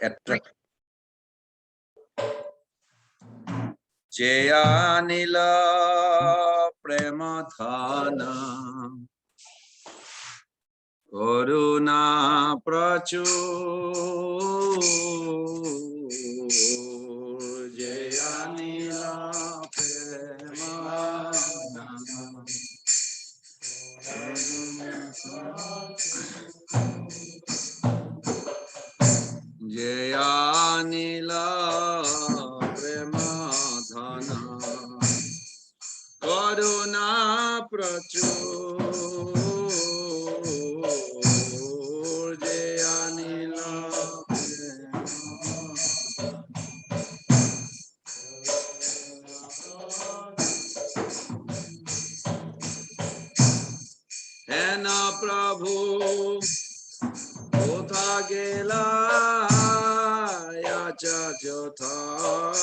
attract. Jayanila Premadhana Karuna Prachur Jayanila Premadhana Jayanila Premadhana Karuna Prachur Jayanila Hena Prabhu Kotha Gela Yacha Thakur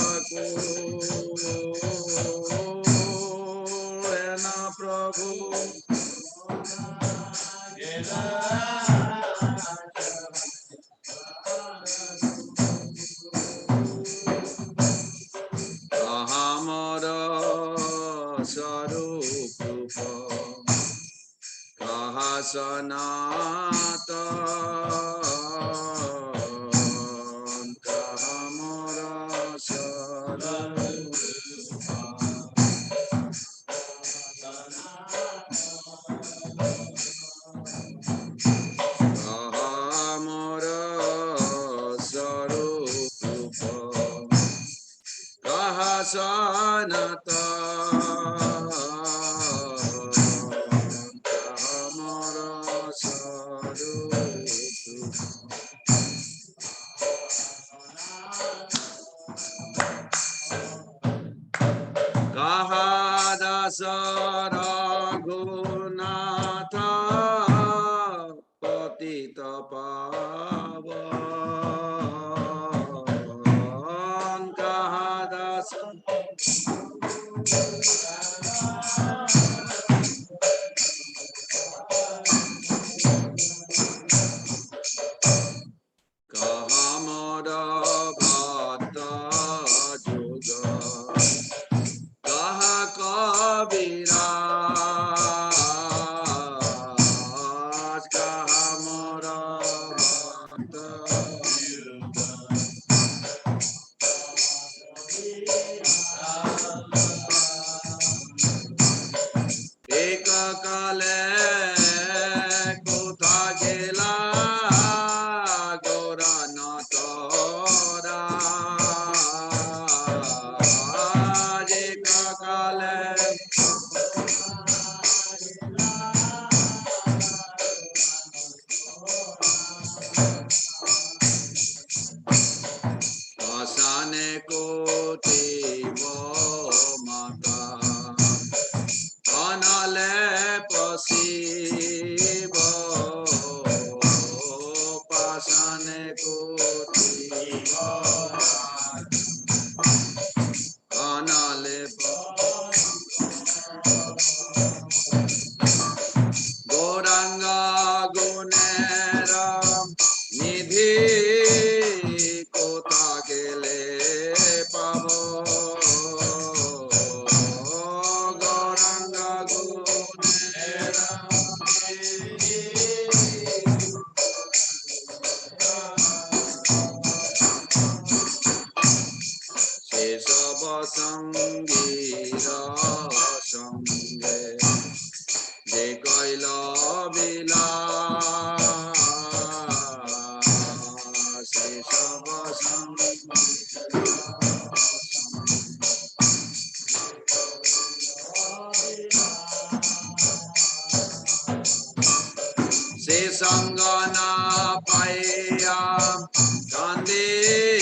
Hena Prabhu Ahamara Sarup Rupa Kahasanata Kahamara Sarup Kahamara Sarup Rupa Kahasanata Kahamara Sarup Kahadasa Raghunatha Patita Pavan Kahadasa Kahamara Bhatta Juga Kaha Kaviraj Kahamara Bhatta Ekakale Kotha Gela Gauranathara Ekakale Asane Koti Mata Anale Pasibo Pasane Koti Anale Goranga Gunera Nidhi Kotha Gele Pavo Goranga Gunera Sesava Sangira Sange De Kaila Bila Sesava Sangira Se Sangana Paya Gandhi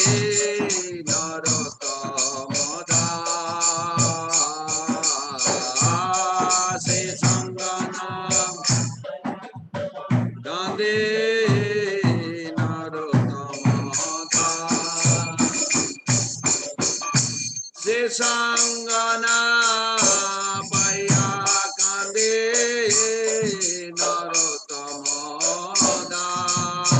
Narottam Das Se Sangana Gandhi Narottam Das Se Sangana Paya Gandhi Narottam Das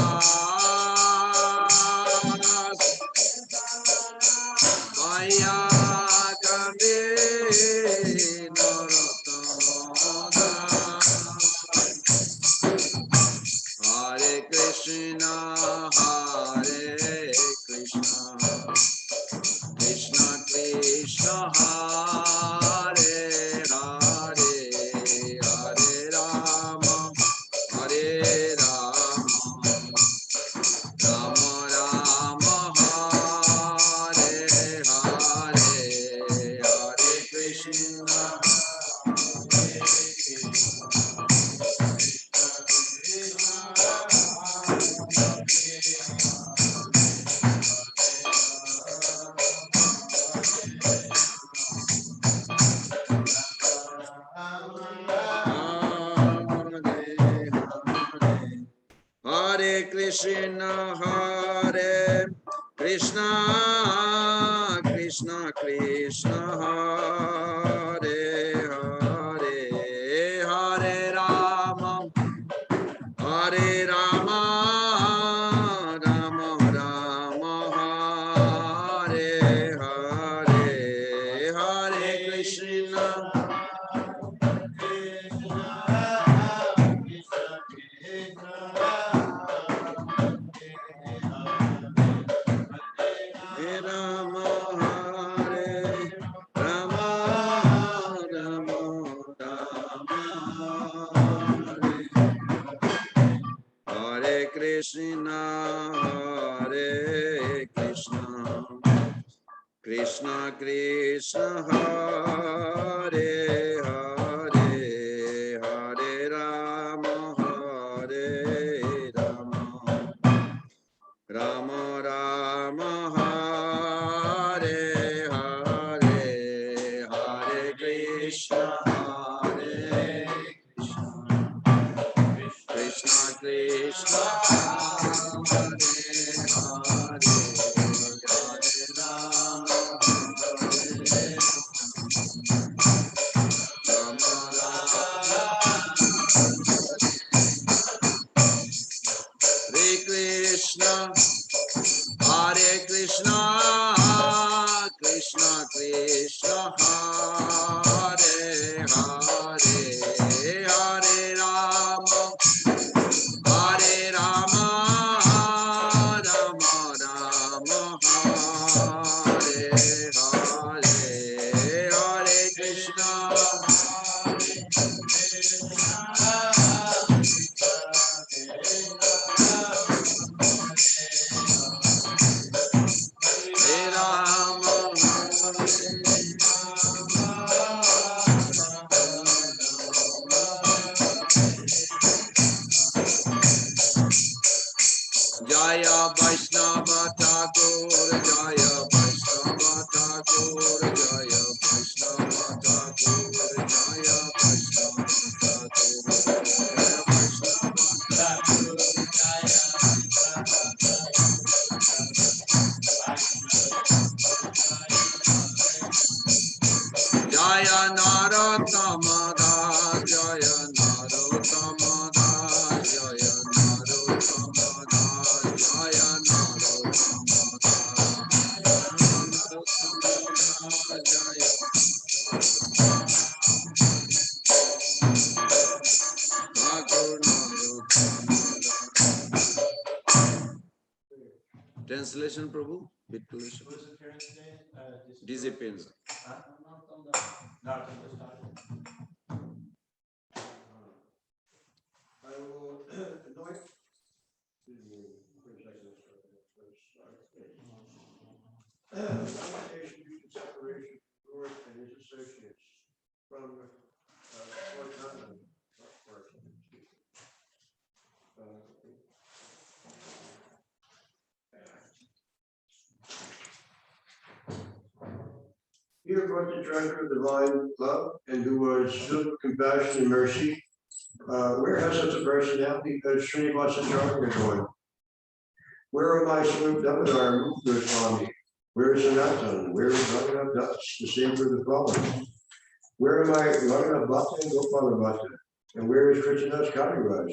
Hare Krishna, Krishna Krishna, Hare Hare, Hare Rama, Hare Rama, Rama Rama, Hare Hare, Hare Krishna, Hare Rama, Hare Rama, Rama Rama, Hare Krishna, Hare Krishna, Krishna Krishna, Hare Hare, Hare Rama, Hare Rama, Rama Rama, Hare Hare, Hare Krishna, Hare Krishna Krishna, Hare Hare, Hare Rama, Hare Rama, Hare Krishna, Hare Krishna, Krishna Krishna, Hare Hare, Hare Rama, Hare Rama, Rama Rama, Hare Hare, Hare Krishna, Hare Rama, Jaya Vaishnava Thakur, Jaya Vaishnava Thakur, Jaya Vaishnava Thakur, Jaya Vaishnava Thakur, Jaya Jaya Narottam Das, Jaya Narottam Das, Jaya Narottam Das, Jaya Narottam Das, Jaya Thakur Narottam Das. Translation, Prabhu? Translation. Disappearance. I will anoint. Lamentation due to separation from the Lord and his associates from Lord Nanda. Here brought the treasure of divine love and who was filled with compassion and mercy. Where has such a personality as Srinivasa Charanga going? Where are my Swarup Damodar Mukta Swami? Where is Sanatan? Where is Raghunath Das, the savior of the fallen? Where am I Raghunath Bhatta and Gopala Bhatta? And where is Krishnadas Kaviraj?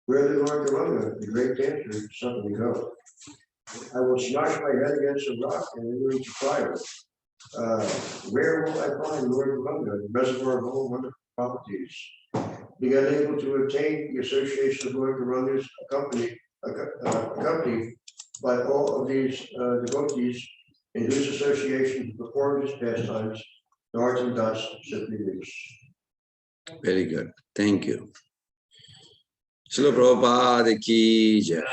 Where the Lord Garanga, the great dancer, suddenly go? I will smash my head against a rock and enter into fire. Where will I find Lord Garanga, the reservoir of all wonderful properties? Being unable to attain the association of Lord Garanga's accompanied by all of these devotees in whose association he performed his pastimes, Narottam Das simply lives. Very good. Thank you. Srila Prabhupada ki jai.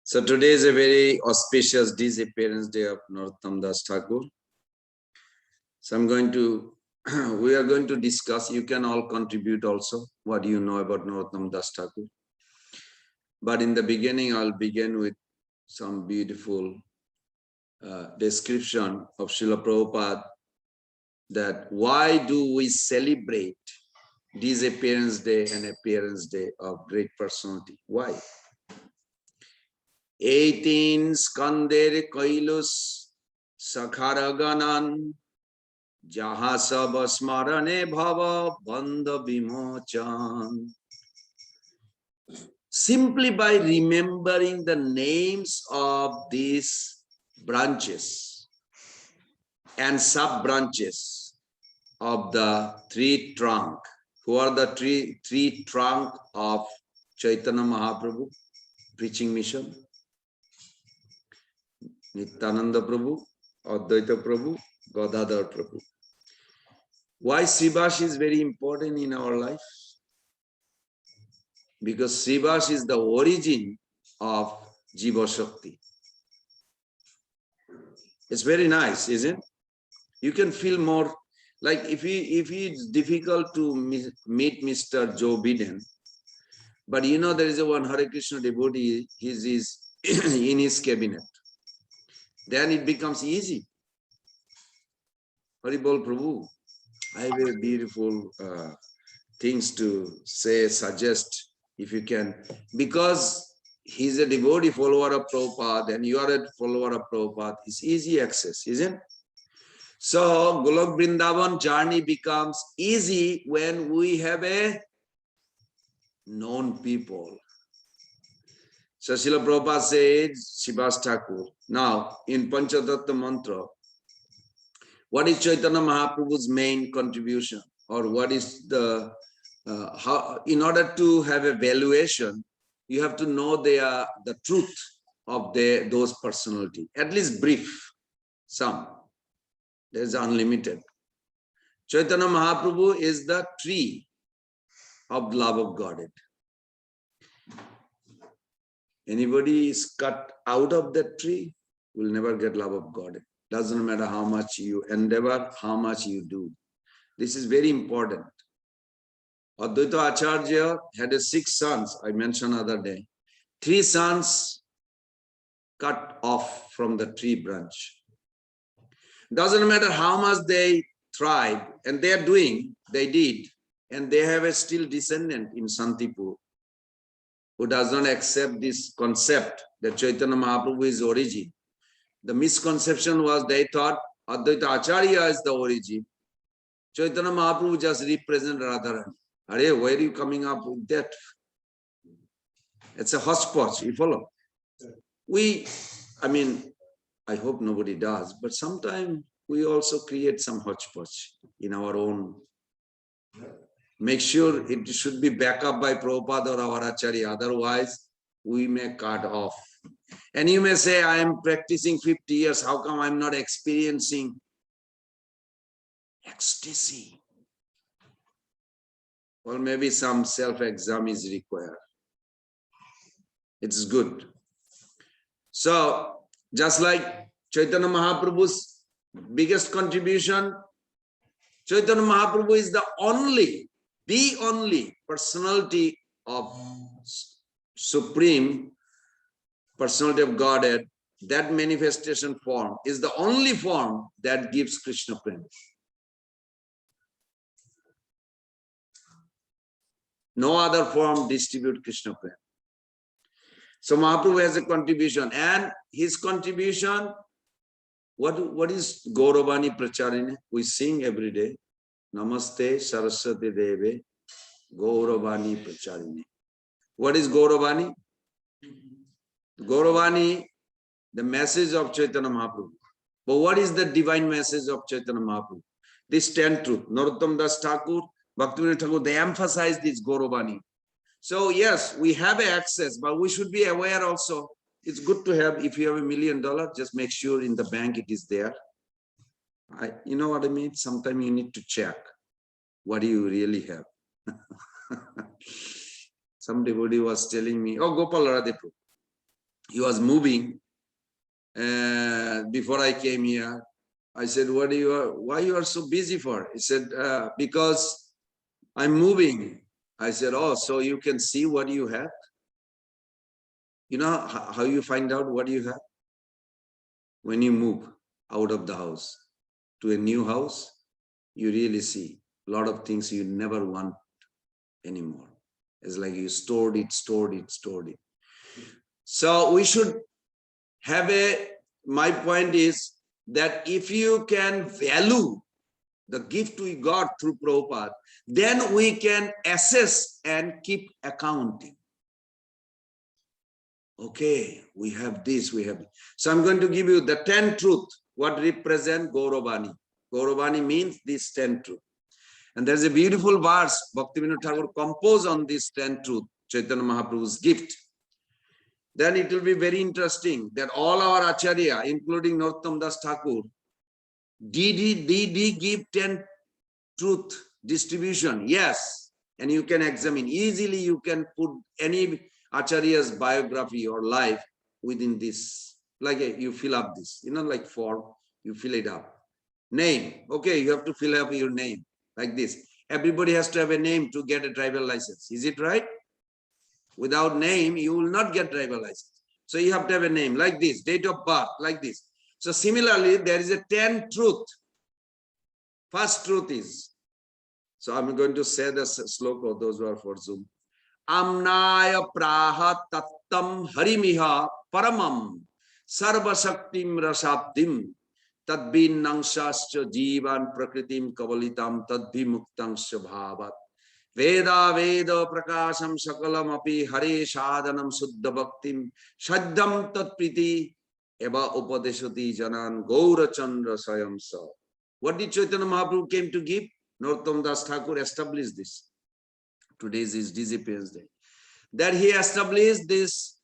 So today is a very auspicious disappearance day of Narottam Das Thakur. So we are going to discuss, you can all contribute also, what you know about Narottam Das Thakur. But in the beginning, I'll begin with some beautiful description of Srila Prabhupada, that why do we celebrate disappearance day and appearance day of great personality. Why? 18 Skander Kailus Sakharaganan Jaha Sab Smarane Bhava Bandha Vimochan. Simply by remembering the names of these branches and sub-branches of the three trunk. Who are the three trunk of Chaitanya Mahaprabhu preaching mission? Nityananda Prabhu, Advaita Prabhu, Gadadhar Prabhu. Why Srivas is very important in our life? Because Srivas is the origin of Jiva Shakti. It's very nice, isn't it? You can feel more like if it's difficult to meet Mr. Joe Biden, but you know there is a one Hare Krishna devotee, he's in his cabinet. Then it becomes easy. Haribol Prabhu, I have a beautiful things to say, suggest, if you can, because he's a devotee follower of Prabhupada and you are a follower of Prabhupada, it's easy access, isn't it? So Golok Vrindavan journey becomes easy when we have a known people. So Srila Prabhupada says, Srivas Thakur. Now, in Panchatattva mantra, what is Chaitanya Mahaprabhu's main contribution? Or what is the, how, in order to have a valuation, you have to know the truth of those personality, at least brief, some. There's unlimited. Chaitanya Mahaprabhu is the tree of love of Godhead. Anybody is cut out of that tree will never get love of God. Doesn't matter how much you endeavor, how much you do. This is very important. Advaita Acharya had 6 sons, I mentioned other day. 3 sons cut off from the tree branch. Doesn't matter how much they tried, and they are doing, they did, and they have a still descendant in Santipur who does not accept this concept that Chaitanya Mahaprabhu is origin. The misconception was they thought Advaita Acharya is the origin. Chaitanya Mahaprabhu just represents Radharani. Are where are you coming up with that? It's a hodgepodge, you follow? I hope nobody does, but sometimes we also create some hodgepodge in our own. Make sure it should be backed up by Prabhupada or our Acharya, otherwise we may cut off. And you may say, I am practicing 50 years, how come I'm not experiencing ecstasy? Well, maybe some self-exam is required. It's good. So, just like Chaitanya Mahaprabhu's biggest contribution, Chaitanya Mahaprabhu is the only personality of Supreme Personality of Godhead. That manifestation form is the only form that gives Krishna Prem. No other form distribute Krishna Prem. So Mahaprabhu has a contribution, and his contribution, what is Gauravani Pracharine? We sing every day. Namaste Saraswati Deve Gauravani Pracharine. What is Gauravani? Gauravani, the message of Chaitanya Mahaprabhu. But what is the divine message of Chaitanya Mahaprabhu? This 10 truth. Narottam Das Thakur, Bhaktivinoda Thakur, they emphasize this Gauravani. So yes, we have access, but we should be aware also. It's good to have, if you have $1 million, just make sure in the bank it is there. You know what I mean? Sometimes you need to check what do you really have. Somebody was telling me, oh, Gopal Radhepu, he was moving before I came here. I said, why you are so busy for? He said, because I'm moving. I said, oh, so you can see what you have? You know how you find out what you have? When you move out of the house to a new house, you really see a lot of things you never want anymore. It's like you stored it. So we should have my point is that if you can value the gift we got through Prabhupada, then we can assess and keep accounting. Okay, we have this, we have. So I'm going to give you the 10 truth, what represent Gauravani. Gauravani means this 10 truth. And there's a beautiful verse Bhaktivinoda Thakur composed on this 10 truth, Chaitanya Mahaprabhu's gift. Then it will be very interesting that all our Acharya, including Narottam Das Thakur, did he give 10 truth distribution? Yes. And you can examine. Easily you can put any Acharya's biography or life within this. Like you fill up this, like form, you fill it up. Name. Okay, you have to fill up your name like this. Everybody has to have a name to get a driver license. Is it right? Without name, you will not get driver license. So you have to have a name like this, date of birth, like this. So similarly, there is a 10 truth. First truth is, so I'm going to say the sloka, those who are for Zoom. Amnaya praha tattam harimiha paramam sarvashaktim rasabdim tadbinangsascha jivan prakritim kavalitam tadbimuktangscha bhavat Veda Veda Prakasham Sakalam Api Hare Sadhanam Suddha Bhaktim Shaddam Tatpriti Eva Upadeshati Janan Gaura Chandra Sayamsa. What did Chaitanya Mahaprabhu came to give? Narottam Das Thakur established this. Today is his disappearance day. That he established this,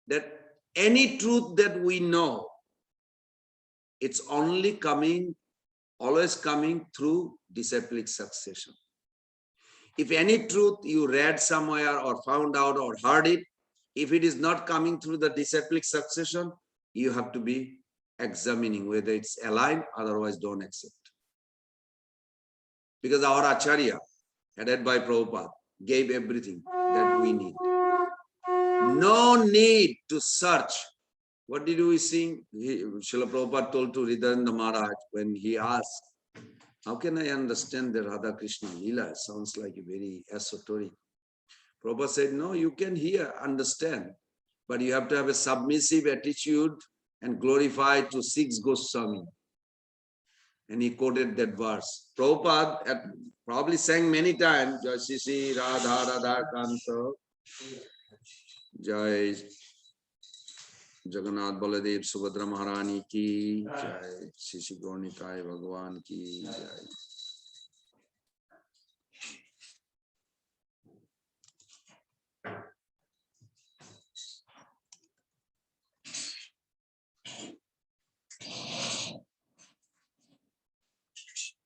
that any truth that we know, it's only coming, always coming through disciplic succession. If any truth you read somewhere or found out or heard it, if it is not coming through the disciplic succession, you have to be examining whether it's aligned, otherwise don't accept. Because our Acharya, headed by Prabhupada, gave everything that we need. No need to search. What did we sing? Srila Prabhupada told to Hridayendra Maharaj when he asked, how can I understand the Radha Krishna Leela? It sounds like a very esoteric. Prabhupada said, no, you can hear, understand, but you have to have a submissive attitude and glorify to 6 Goswami. And he quoted that verse. Prabhupada probably sang many times, Jai Shri Radha Radha Kanta, Jai Jagannath Baladev Subhadra Maharani ki Jai, Shri Gaurnitai Bhagavan ki Jai.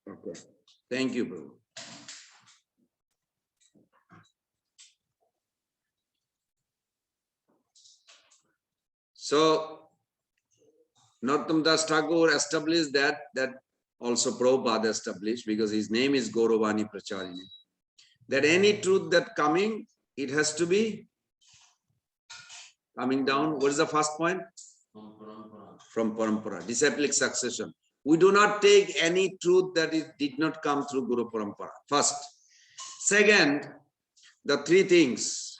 Okay, thank you, Prabhu. So, Narottam Das Thakur established that also Prabhupada established, because his name is Gauravani Pracharini, that any truth that coming, it has to be coming down. What is the first point? From Parampara, disciplic succession. We do not take any truth that did not come through Guru Parampara. First. Second, the 3 things,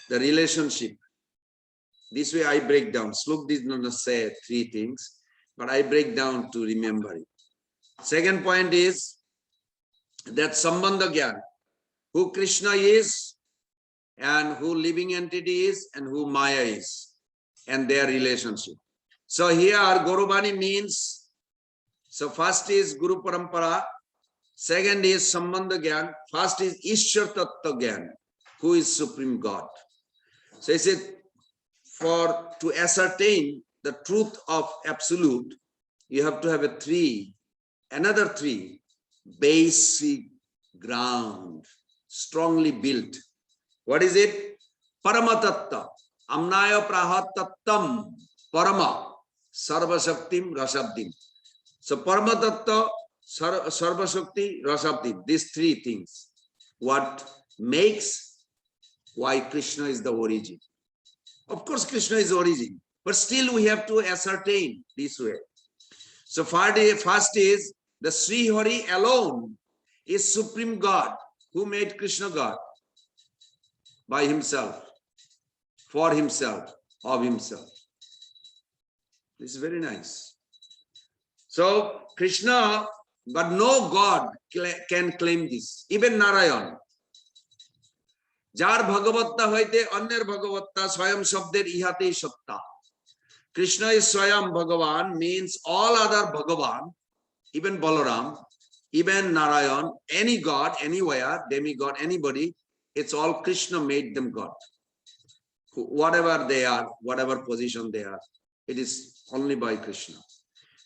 the relationship. This way I break down. Slok did not say 3 things, but I break down to remember it. Second point is that Sambandha Gyan, who Krishna is and who living entity is and who Maya is, and their relationship. So here Gauravani means, so first is Guru Parampara, second is Sambandha Gyan, first is Ishwar Tattva Gyan, who is Supreme God. So he said, to ascertain the truth of absolute, you have to have another three basic ground, strongly built. What is it? Paramatatta, Amnaya Prahatattam, Parama, Sarvashaktim, Rasabdim. So Paramatatta, Sarvashakti, Rasabdim, these 3 things. What makes why Krishna is the origin. Of course, Krishna is origin, but still we have to ascertain this way. So first is the Sri Hari alone is Supreme God. Who made Krishna God? by himself, for himself, of himself. This is very nice. So Krishna, but no God can claim this. Even Narayan. Jar Bhagavatta hoite anyer Bhagavatta swayam shabder ihate satta. Krishna is swayam Bhagavan, means all other Bhagavan, even Balaram, even Narayan, any God, anywhere, demigod, anybody, it's all Krishna made them God. Whatever they are, whatever position they are, it is only by Krishna.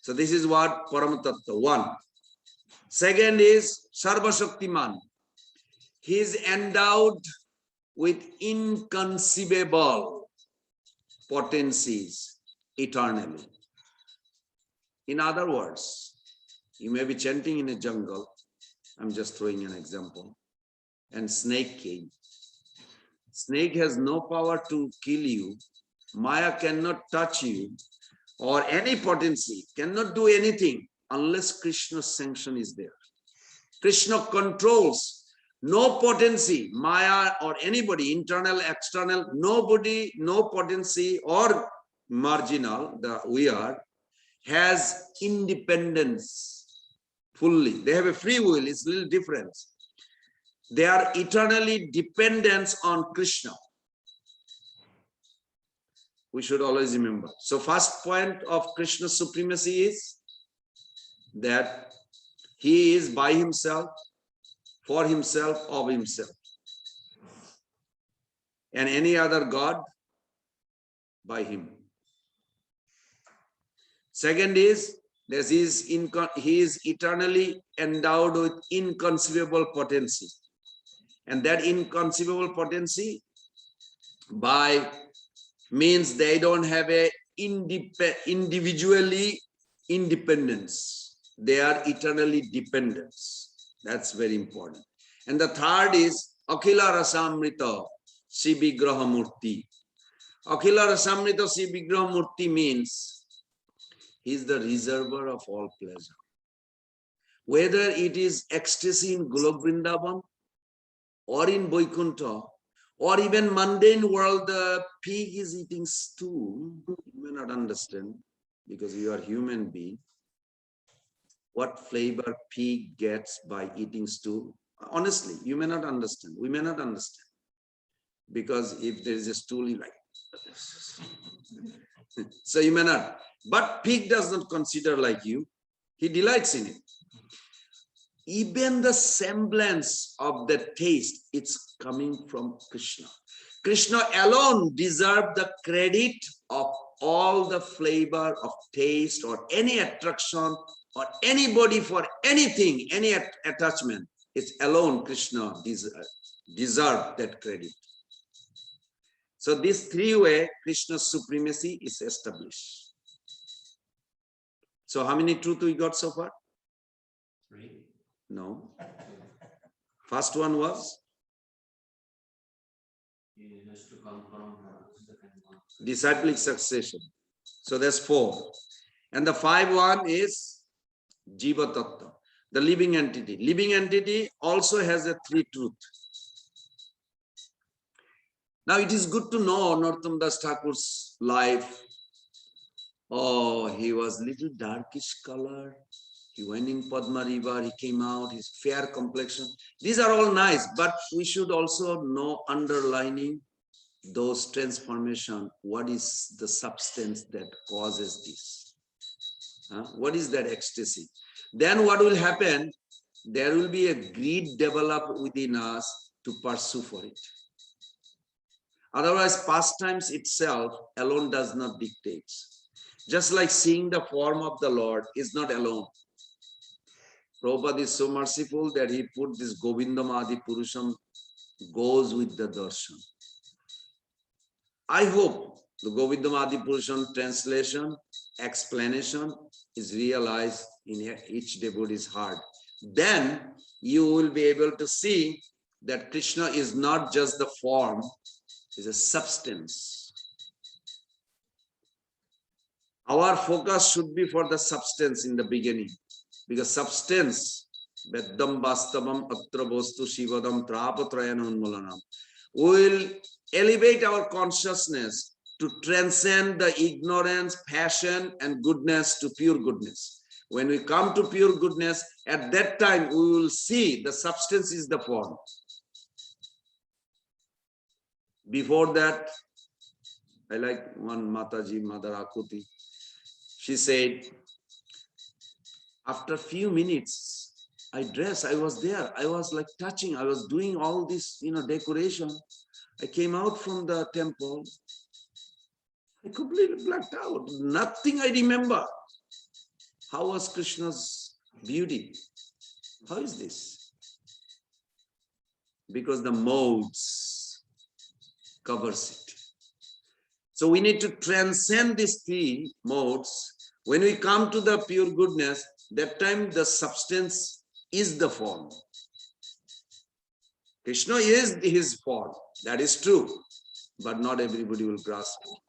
So this is what Paramatattva, one. Second is Sarva Shaktiman. He is endowed with inconceivable potencies eternally. In other words, you may be chanting in a jungle. I'm just throwing an example. And snake came. Snake has no power to kill you. Maya cannot touch you, or any potency cannot do anything unless Krishna's sanction is there. Krishna controls. No potency, Maya or anybody, internal, external, nobody, no potency or marginal, the weird, has independence fully. They have a free will, it's a little different. They are eternally dependent on Krishna. We should always remember. So first point of Krishna's supremacy is that he is by himself, for himself, of himself. And any other God by him. Second is that he is eternally endowed with inconceivable potency. And that inconceivable potency by means they don't have a individually independence. They are eternally dependent. That's very important. And the third is Akhila Rasamrita Sri Vigraha Murti. Akhila Rasamrita Sri Vigraha Murti means he is the reservoir of all pleasure. Whether it is ecstasy in Golok Vrindavan or in Vaikuntha, or even mundane world, the pig is eating stool. You may not understand because you are human being. What flavor pig gets by eating stool? Honestly, you may not understand. We may not understand. Because if there is a stool, you like. So you may not. But pig does not consider like you. He delights in it. Even the semblance of the taste, it's coming from Krishna. Krishna alone deserves the credit of all the flavor of taste or any attraction or anybody for anything, any attachment. It's alone Krishna deserves that credit. So this three-way Krishna's supremacy is established. So how many truths we got so far? 3. No. First one was? He has to come from disciplic succession. So there's 4. And the 5 one is Jiva Tattva, the living entity. Living entity also has a 3 truth. Now it is good to know Narottam Das Thakur's life. Oh, he was little darkish color. He went in Padma River, he came out, his fair complexion. These are all nice, but we should also know underlining those transformation. What is the substance that causes this? What is that ecstasy? Then what will happen? There will be a greed developed within us to pursue for it. Otherwise, pastimes itself alone does not dictate. Just like seeing the form of the Lord is not alone. Prabhupada is so merciful that he put this Govindam Adi Purusham goes with the darshan. I hope the Govindam Adi Purusham translation, explanation is realized in each devotee's heart. Then you will be able to see that Krishna is not just the form, is a substance. Our focus should be for the substance in the beginning. Because substance, Veddam Vastavam Atra Bostu Shivadam Trapatrayana Unmulanam. We will elevate our consciousness to transcend the ignorance, passion, and goodness to pure goodness. When we come to pure goodness, at that time we will see the substance is the form. Before that, I like one Mataji, Mother Akuti. She said, after a few minutes, I dressed, I was there, I was like touching, I was doing all this, decoration. I came out from the temple, I completely blacked out, nothing I remember. How was Krishna's beauty? How is this? Because the modes covers it. So we need to transcend these three modes. When we come to the pure goodness, that time the substance is the form. Krishna is his form. That is true. But not everybody will grasp it.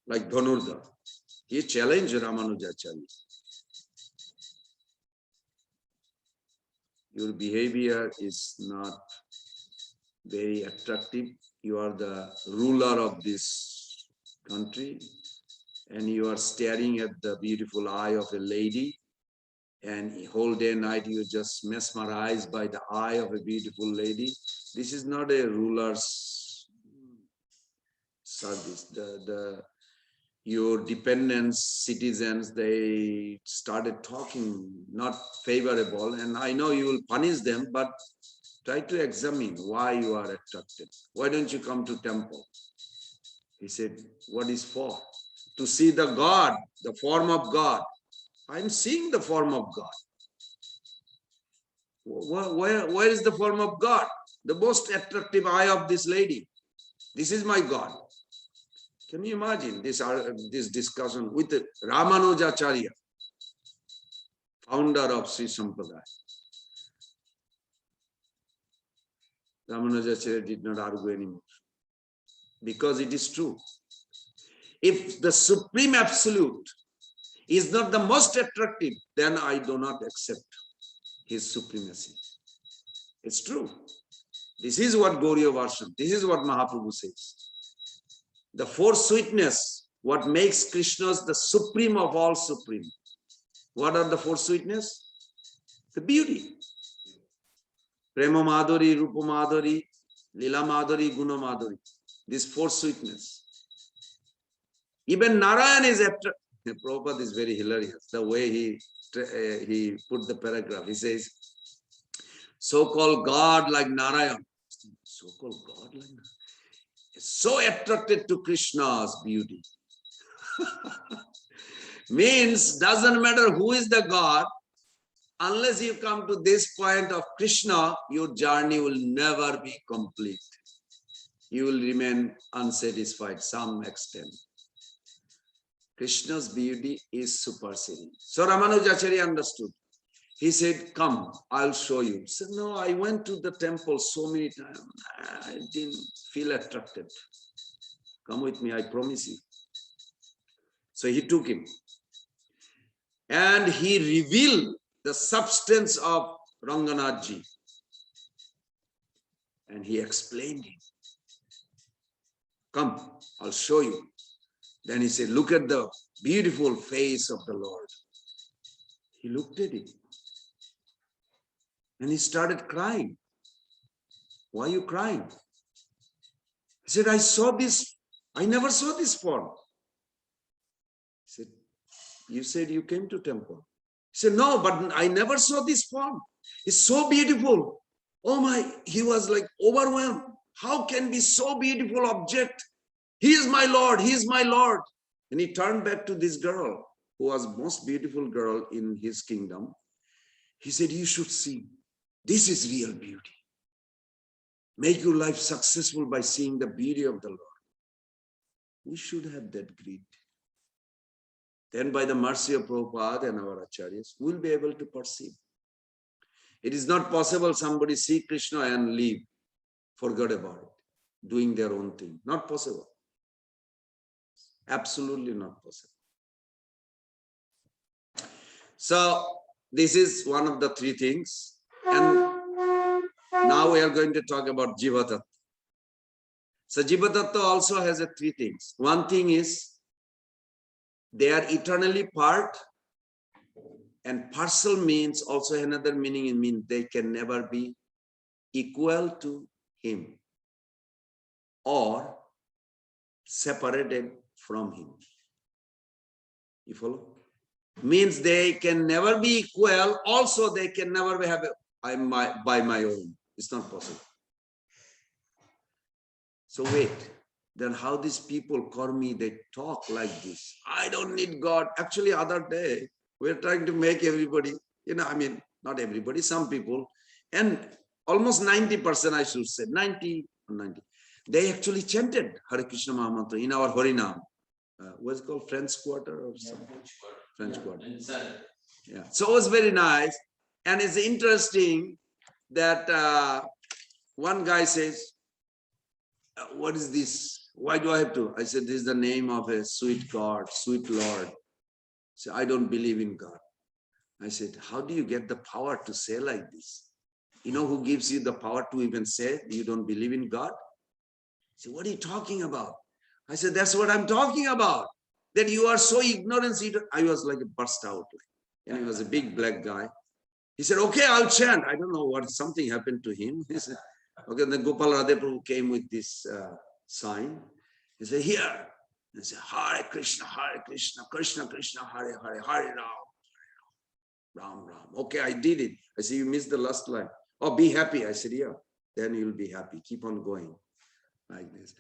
Like Dhanurga. He challenged Ramanujacharya. Your behavior is not very attractive. You are the ruler of this country and you are staring at the beautiful eye of a lady, and whole day and night you just mesmerized by the eye of a beautiful lady. This is not a ruler's service. Your dependents, citizens, they started talking not favorable, and I know you will punish them, but try to examine why you are attracted. Why don't you come to temple? He said, what is for? To see the God, the form of God. I'm seeing the form of God. Where is the form of God? The most attractive eye of this lady. This is my God. Can you imagine this discussion with Ramanujacharya, founder of Sri Sampradaya? Ramanujacharya did not argue anymore because it is true. If the Supreme Absolute is not the most attractive, then I do not accept his supremacy. It's true. This is what Gauriya Varshan, this is what Mahaprabhu says. The four sweetness, what makes Krishna's the supreme of all supreme. What are the four sweetness? The beauty. Prema Madhuri, Rupa Madhuri, Lila Madhuri, Guna Madhuri. These four sweetness. Even Narayan is attractive. Prabhupada is very hilarious. The way he put the paragraph. He says, so-called God like Narayan. So-called God like Narayan. So attracted to Krishna's beauty. Means doesn't matter who is the God, unless you come to this point of Krishna, your journey will never be complete. You will remain unsatisfied some extent. Krishna's beauty is superseding. So Ramanujacharya understood. He said, come, I'll show you. He said, no, I went to the temple so many times. I didn't feel attracted. Come with me, I promise you. So he took him. And he revealed the substance of Ranganathji. And he explained it. Come, I'll show you. Then he said, look at the beautiful face of the Lord. He looked at it. And he started crying. Why are you crying? He said, I saw this. I never saw this form. He said, you said you came to temple. He said, no, but I never saw this form. It's so beautiful. Oh my, he was like overwhelmed. How can be so beautiful object? He is my Lord. He is my Lord. And he turned back to this girl who was most beautiful girl in his kingdom. He said, you should see. This is real beauty. Make your life successful by seeing the beauty of the Lord. We should have that greed. Then by the mercy of Prabhupada and our acharyas, we'll be able to perceive. It is not possible somebody see Krishna and leave, forget about it, doing their own thing. Not possible. Absolutely not possible. So this is one of the three things. And now we are going to talk about Jiva Tattva. So Jiva Tattva also has three things. One thing is they are eternally part, and partial means also another meaning. It means they can never be equal to him or separated from him. You follow? Means they can never be equal. Also, they can never have by my own. It's not possible. So wait, then how these people call me, they talk like this. I don't need God. Actually, other day, we're trying to make everybody, I mean, not everybody, some people, and almost 90%, I should say, 90, they actually chanted Hare Krishna Mahamantra in our Harinam. What's it called? French Quarter or something? French Quarter. Yeah. So it was very nice. And it's interesting that one guy says, what is this? Why do I have to? I said, this is the name of a sweet God, sweet Lord. So I don't believe in God. I said, how do you get the power to say like this? You know who gives you the power to even say you don't believe in God? He said, what are you talking about? I said, that's what I'm talking about. That you are so ignorant. I was like burst out. And he was a big black guy. He said, okay, I'll chant. I don't know what, something happened to him. He said, okay, then Gopal Radhaprabhu came with this sign. He said, here. He said, Hare Krishna, Krishna Krishna, Hare Hare, Hare Ram, Ram Ram. Okay, I did it. I said, you missed the last line. Oh, be happy. I said, yeah, then you'll be happy. Keep on going like this.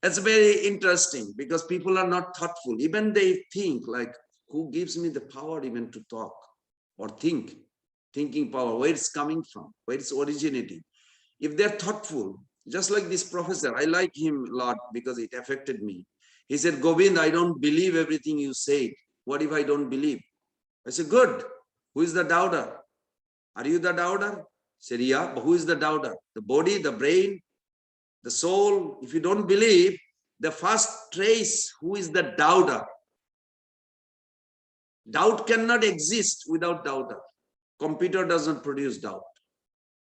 It's very interesting because people are not thoughtful. Even they think like, who gives me the power even to talk or think? Thinking power, where it's coming from, where it's originating. If they're thoughtful, just like this professor, I like him a lot because it affected me. He said, Govind, I don't believe everything you said. What if I don't believe? I said, good. Who is the doubter? Are you the doubter? He said, yeah, but who is the doubter? The body, the brain, the soul. If you don't believe, the first trace, who is the doubter? Doubt cannot exist without doubter. Computer doesn't produce doubt.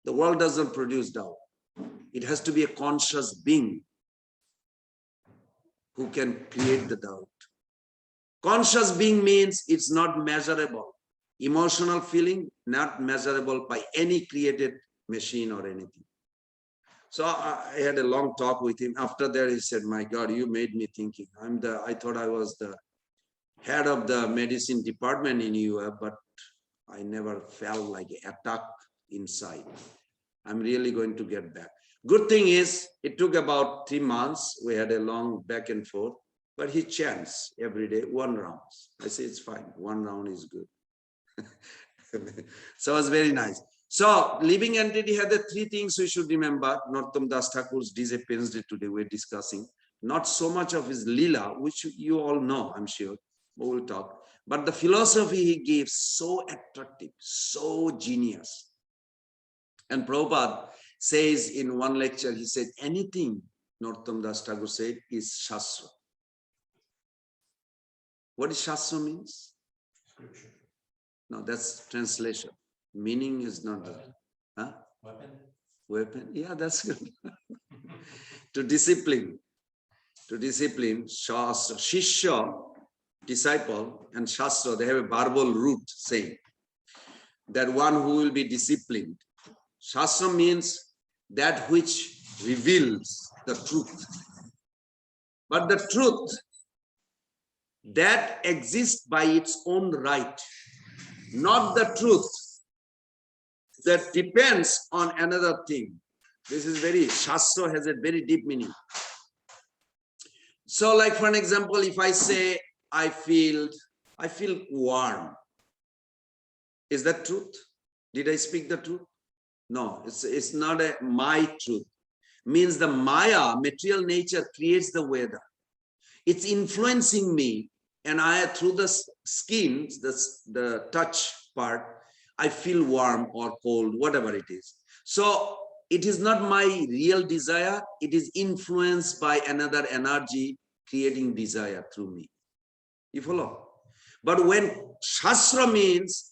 The world doesn't produce doubt. It has to be a conscious being who can create the doubt. Conscious being means it's not measurable. Emotional feeling, not measurable by any created machine or anything. So I had a long talk with him. After that, he said, my God, you made me thinking. I thought I was the head of the medicine department in UF, but I never felt like an attack inside. I'm really going to get back. Good thing is, it took about 3 months. We had a long back and forth, but he chants every day, 1 round. I say, it's fine. 1 round is good. So it was very nice. So living entity had the 3 things we should remember. Narottam Das Thakur's disappearance day today we're discussing. Not so much of his lila, which you all know, I'm sure. We'll talk. But the philosophy he gives, so attractive, so genius. And Prabhupada says in one lecture, he said, anything, Narottam Das Thakur said, is Shastra. What does Shastra means? Scripture. No, that's translation. Meaning is not that. Huh? Weapon. Weapon. Yeah, that's good. To discipline. To discipline, Shastra, Shishya, disciple, and Shastra, they have a verbal root saying that one who will be disciplined. Shastra means that which reveals the truth. But the truth that exists by its own right, not the truth that depends on another thing. This is very, Shastra has a very deep meaning. So like for an example, if I say, I feel warm. Is that truth? Did I speak the truth? No, it's not my truth. Means the Maya, material nature, creates the weather. It's influencing me, and through the skin, the touch part, I feel warm or cold, whatever it is. So it is not my real desire. It is influenced by another energy creating desire through me. You follow? But when Shastra means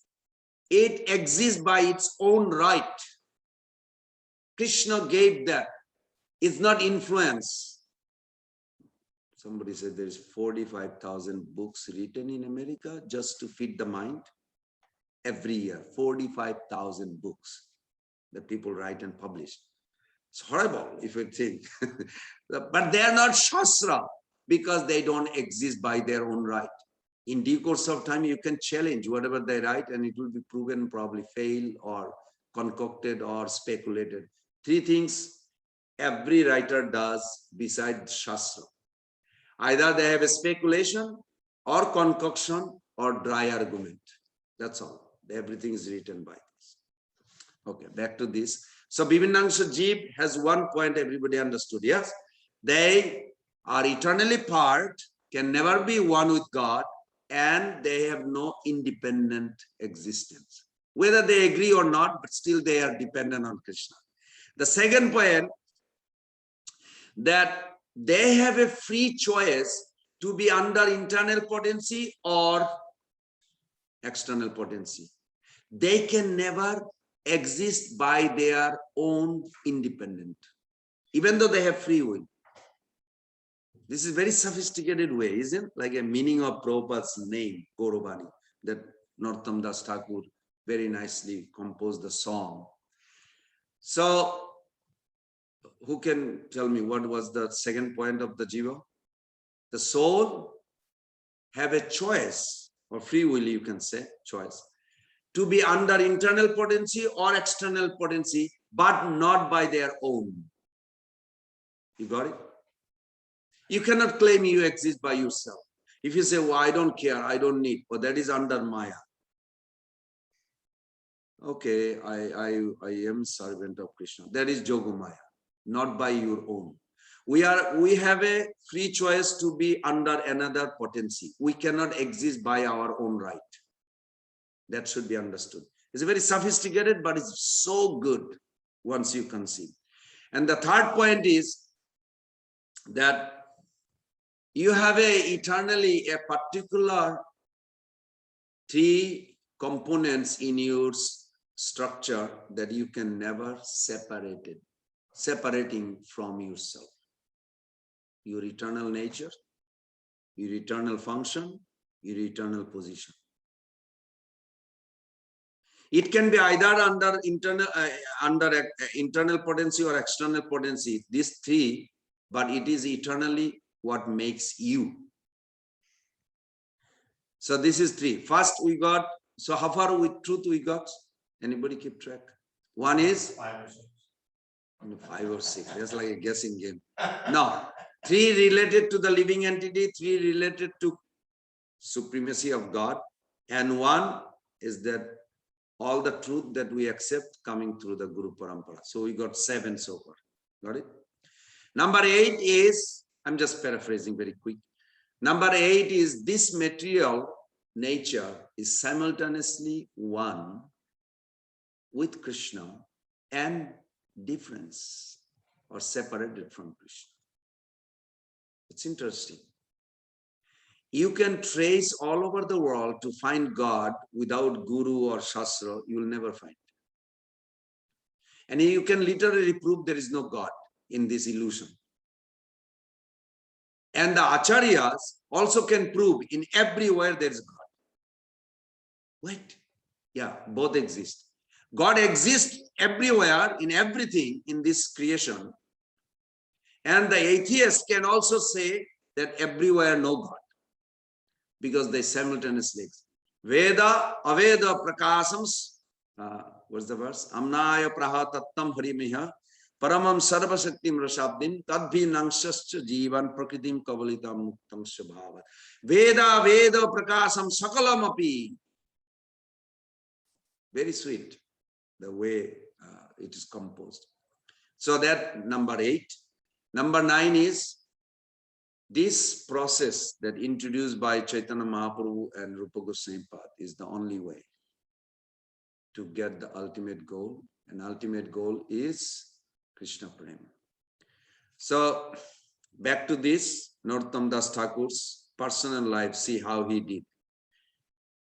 it exists by its own right, Krishna gave that. It's not influence. Somebody said there is 45,000 books written in America just to feed the mind. Every year, 45,000 books that people write and publish. It's horrible if you think. But they are not Shastra because they don't exist by their own right. In due course of time, you can challenge whatever they write and it will be proven probably fail or concocted or speculated. Three things every writer does besides Shastra. Either they have a speculation or concoction or dry argument. That's all. Everything is written by this. Okay, back to this. So Bibhinnangsha Jeev has one point everybody understood. Yes, they are eternally part, can never be one with God, and they have no independent existence. Whether they agree or not, but still they are dependent on Krishna. The second point, that they have a free choice to be under internal potency or external potency. They can never exist by their own independent, even though they have free will. This is very sophisticated way, isn't it? Like a meaning of Prabhupada's name, Gauravani, that Narottam Das Thakur very nicely composed the song. So, who can tell me what was the second point of the Jiva? The soul have a choice, or free will, you can say, choice, to be under internal potency or external potency, but not by their own. You got it? You cannot claim you exist by yourself. If you say, well, I don't care, I don't need, well, that is under Maya. Okay, I am servant of Krishna. That is Yogamaya, not by your own. We have a free choice to be under another potency. We cannot exist by our own right. That should be understood. It's very sophisticated, but it's so good once you conceive. And the third point is that you have eternally a particular three components in your structure that you can never separating from yourself. Your eternal nature, your eternal function, your eternal position. It can be either under internal potency or external potency, these three, but it is eternally what makes you. So this is three. First we got, so how far with truth we got? Anybody keep track? One is 5 or 6. 5 or 6. That's like a guessing game. Now, 3 related to the living entity, 3 related to supremacy of God, and 1 is that all the truth that we accept coming through the Guru Parampara. So we got 7 so far. Got it? Number 8 is, I'm just paraphrasing very quick. Number 8 is this material nature is simultaneously one with Krishna and difference or separated from Krishna. It's interesting. You can trace all over the world to find God without Guru or Shastra, you will never find. And you can literally prove there is no God in this illusion. And the Acharyas also can prove in everywhere there is God. Wait, yeah, both exist. God exists everywhere in everything in this creation. And the atheists can also say that everywhere no God, because they simultaneously exist. Veda, Aveda, Prakasam, what's the verse? Amnaya Praha Tattam Harimiha, Paramam Sarvasaktim Rashabdim, Tadbhi Nangshascha Jivan Prakritim Kavalitam Muktam Shabhava. Veda, Veda, Prakasam, Sakalamapi. Very sweet, the way it is composed. So that number 8. Number 9 is this process that introduced by Chaitanya Mahaprabhu and Rupa Goswami Path is the only way to get the ultimate goal. And ultimate goal is Krishna Prema. So back to this, Narottam Das Thakur's personal life, see how he did.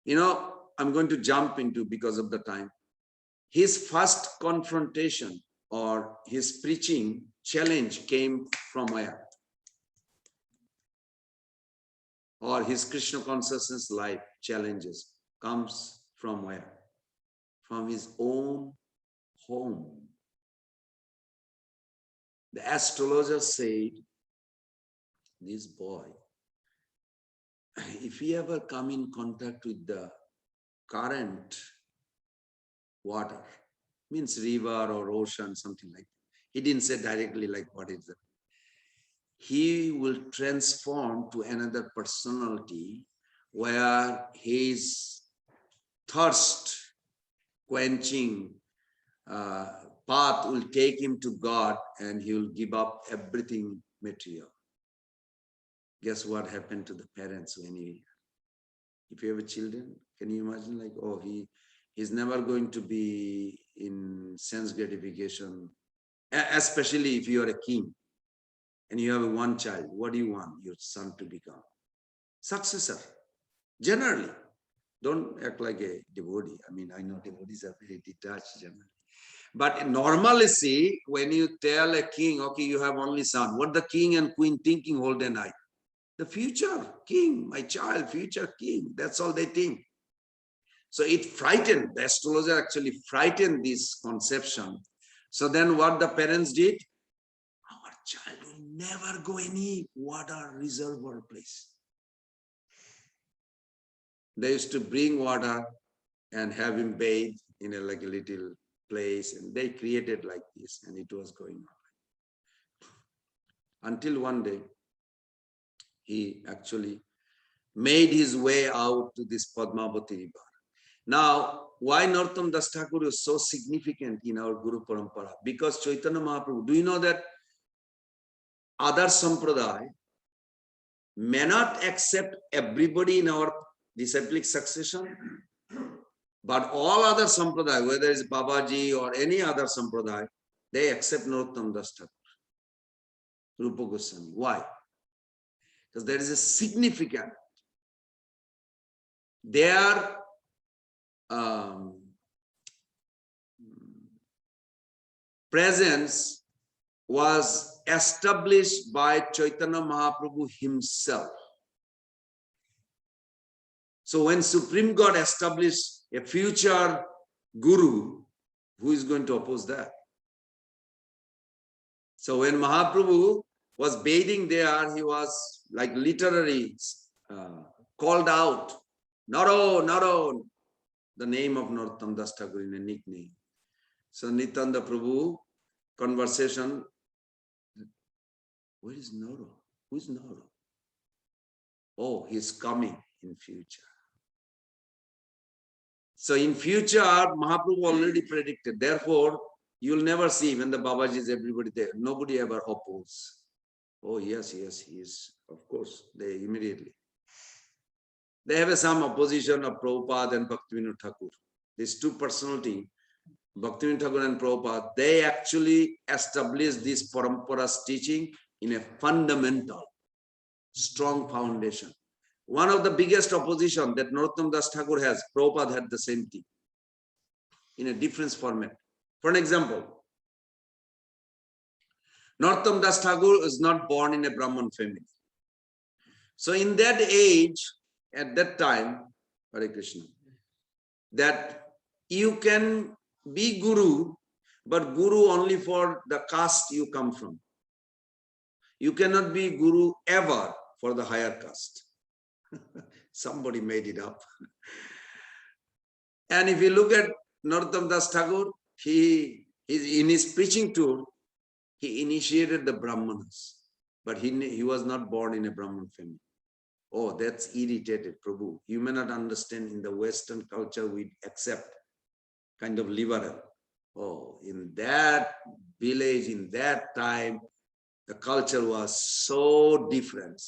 You know, I'm going to jump into, because of the time, his first confrontation or his preaching challenge came from where? or his Krishna consciousness life challenges comes from where? From his own home. The astrologer said, this boy, if he ever come in contact with the current water, means river or ocean, something like that. He didn't say directly like what is that. He will transform to another personality where his thirst quenching path will take him to God, and he will give up everything material. Guess what happened to the parents when if you have children, can you imagine like, oh, he's never going to be in sense gratification, especially if you are a king and you have one child. What do you want your son to become? Successor. Generally, don't act like a devotee. I mean, I know devotees are very detached generally. But normally, see, when you tell a king, okay, you have only son, what the king and queen thinking whole day night? The future king, my child, future king. That's all they think. So it frightened, the astrologer actually frightened this conception. So then what the parents did? Our child will never go any water reservoir place. They used to bring water and have him bathe in a little place, and they created like this, and it was going on. Until one day, he actually made his way out to this Padmavati river. Now, why Narottam Das Thakur is so significant in our Guru Parampara? Because Chaitanya Mahaprabhu, do you know that other Sampradaya may not accept everybody in our disciplic succession, but all other Sampradaya, whether it's Babaji or any other Sampradaya, they accept Narottam Das Thakur, Rupa Goswami. Why? Because there is a significant. Their presence was established by Chaitanya Mahaprabhu himself. So when Supreme God established a future guru, who is going to oppose that? So when Mahaprabhu was bathing there, he was like literally called out, Naro, Naro, the name of Narottam Das Thakur in a nickname. So Nityananda Prabhu, conversation, where is Naro? Who is Naro? Oh, he's coming in future. So in future, Mahaprabhu already predicted. Therefore, you'll never see when the Babajis, everybody there, nobody ever opposes. Oh, yes, yes, he is. Of course, they immediately. They have some opposition of Prabhupada and Bhaktivinoda Thakur. These two personalities, Bhaktivinoda Thakur and Prabhupada, they actually established this Parampara's teaching in a fundamental, strong foundation. One of the biggest opposition that Narottam Das Thakur has, Prabhupada had the same thing in a different format. For an example, Narottam Das Thakur is not born in a Brahman family. So in that age, at that time, Hare Krishna, that you can be Guru, but Guru only for the caste you come from. You cannot be Guru ever for the higher caste. Somebody made it up. And if you look at Narottam Das Thakur, he in his preaching tour, he initiated the Brahmanas, but he was not born in a Brahman family. Oh, that's irritated, Prabhu. You may not understand, in the Western culture, we accept kind of liberal. Oh, in that village, in that time, the culture was so different.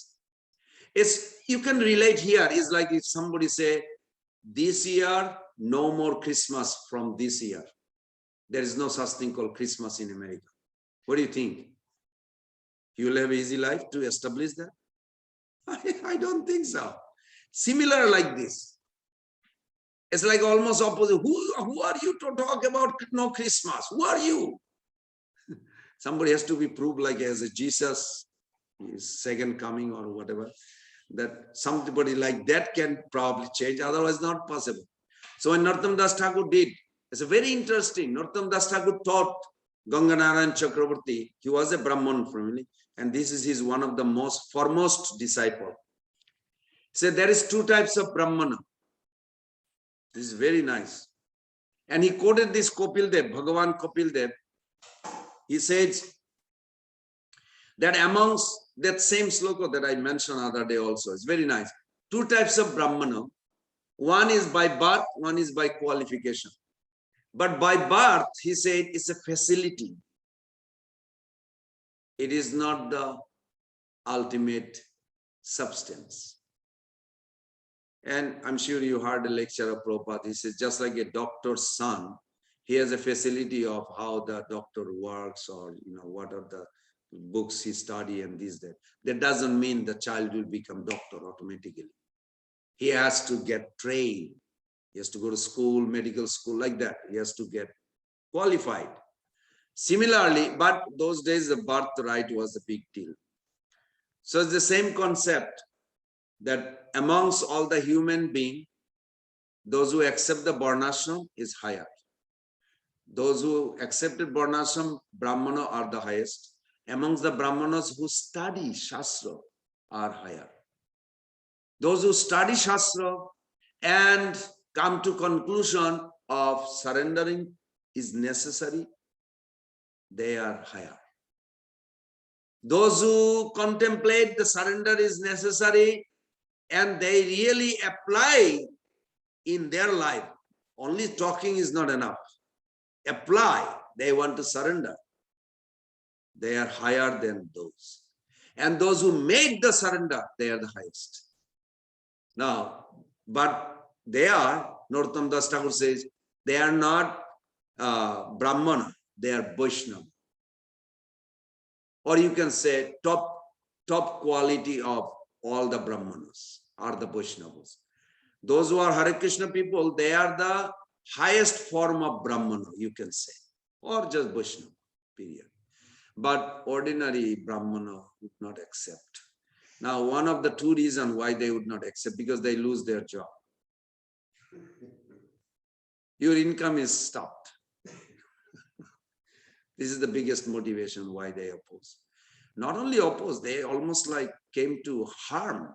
You can relate here. It's like if somebody say, this year, no more Christmas from this year. There is no such thing called Christmas in America. What do you think? You will have an easy life to establish that? I don't think so. Similar like this. It's like almost opposite. Who are you to talk about no Christmas? Who are you? Somebody has to be proved like as a Jesus, his second coming or whatever. that somebody like that can probably change, otherwise not possible. So when Narottam Das Thakur did, it's a very interesting. Narottam Das Thakur taught Ganganarayan Chakravarti. He was a Brahman family, and this is his one of the most foremost disciple. He said there is two types of Brahmana. This is very nice. And he quoted this Kapil Dev, Bhagavan Kapil Dev. He says that amongst that same sloka that I mentioned other day also, it's very nice. Two types of Brahmana. One is by birth, one is by qualification. But by birth, he said, it's a facility. It is not the ultimate substance. And I'm sure you heard a lecture of Prabhupada. He says, just like a doctor's son, he has a facility of how the doctor works, or what are the books he study and this, that. That doesn't mean the child will become doctor automatically. He has to get trained. He has to go to school, medical school, like that. He has to get qualified. Similarly, but those days the birthright was a big deal. So it's the same concept that amongst all the human beings, those who accept the Varnashram is higher. Those who accepted Varnashram, Brahmana are the highest. Amongst the Brahmanas who study Shastra are higher. Those who study Shastra and come to conclusion of surrendering is necessary, they are higher. Those who contemplate the surrender is necessary and they really apply in their life, only talking is not enough. Apply, they want to surrender. They are higher than those. And those who made the surrender, they are the highest. Now, but they are, Narottam Das Thakur says, they are not Brahmana, they are Vaishnava. Or you can say top quality of all the Brahmanas are the Vaishnavas. Those who are Hare Krishna people, they are the highest form of Brahmana, you can say, or just Vaishnava, period. But ordinary Brahmana would not accept. Now, one of the two reasons why they would not accept, because they lose their job. Your income is stopped. This is the biggest motivation why they oppose. Not only oppose, they almost like came to harm.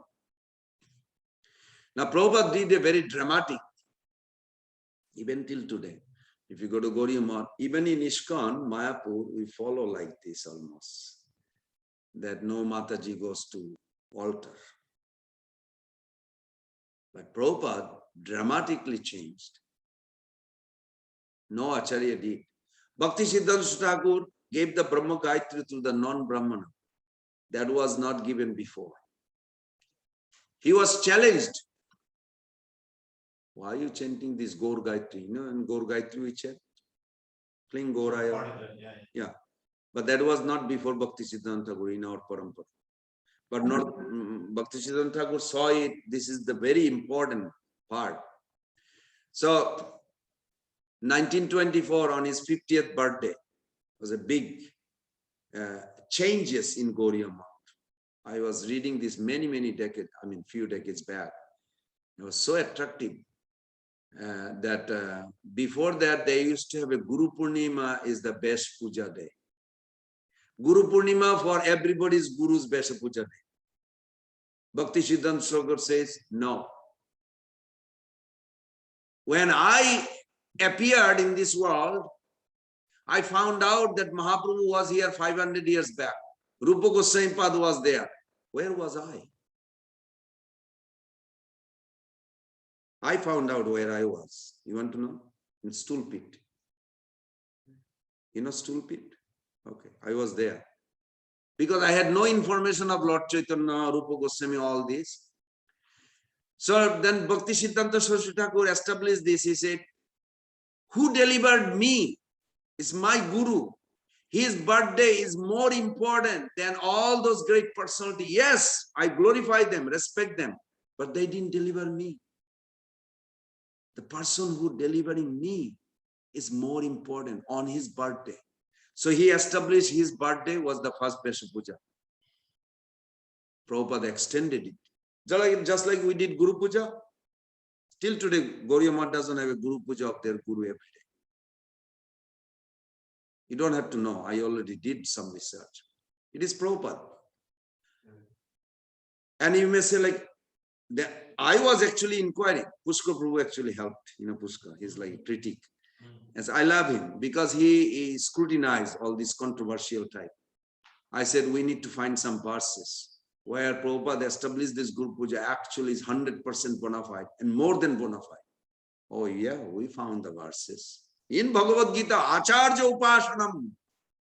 Now, Prabhupada did a very dramatic, even till today. If you go to Gaudiya Math, even in ISKCON, Mayapur, we follow like this almost. That no Mataji goes to altar. But Prabhupada dramatically changed. No Acharya did. Bhakti Siddhanta Thakur gave the Brahma Gayatri to the non-Brahmana. That was not given before. He was challenged. Why are you chanting this Gaur Gayatri? In Gaur Gayatri we chant. Cling Gauraya. Yeah. But that was not before Bhakti Siddhanta Thakur in our parampara. But not Bhakti Siddhanta Thakur saw it. This is the very important part. So 1924, on his 50th birthday, was a big changes in Gaudiya Math. I was reading this many decades, few decades back. It was so attractive that before that they used to have a Guru Purnima is the best puja day. Guru Purnima for everybody's Guru's best puja day. Bhakti Siddhanta Thakur says, no. When I appeared in this world, I found out that Mahaprabhu was here 500 years back. Rupa Goswami Pad was there. Where was I? I found out where I was. You want to know? In stool pit. You know stool pit? Okay, I was there. Because I had no information of Lord Chaitanya, Rupa Goswami, all this. So then Bhakti Siddhanta Saraswati Thakur established this. He said, who delivered me is my Guru. His birthday is more important than all those great personalities. Yes, I glorify them, respect them, but they didn't deliver me. The person who delivering me is more important on his birthday. So he established his birthday was the first Pesha Puja. Prabhupada extended it. Just like we did Guru Puja. Till today, Gauriya Math doesn't have a Guru Puja of their Guru every day. You don't have to know. I already did some research. It is Prabhupada. And you may say like, I was actually inquiring. Pushkar Prabhu actually helped, Pushkar. He's like a critic. As I love him because he scrutinized all these controversial type. I said, we need to find some verses where Prabhupada established this Guru Puja actually is 100% bona fide and more than bona fide. Oh yeah, we found the verses. In Bhagavad Gita, Acharya Upashanam,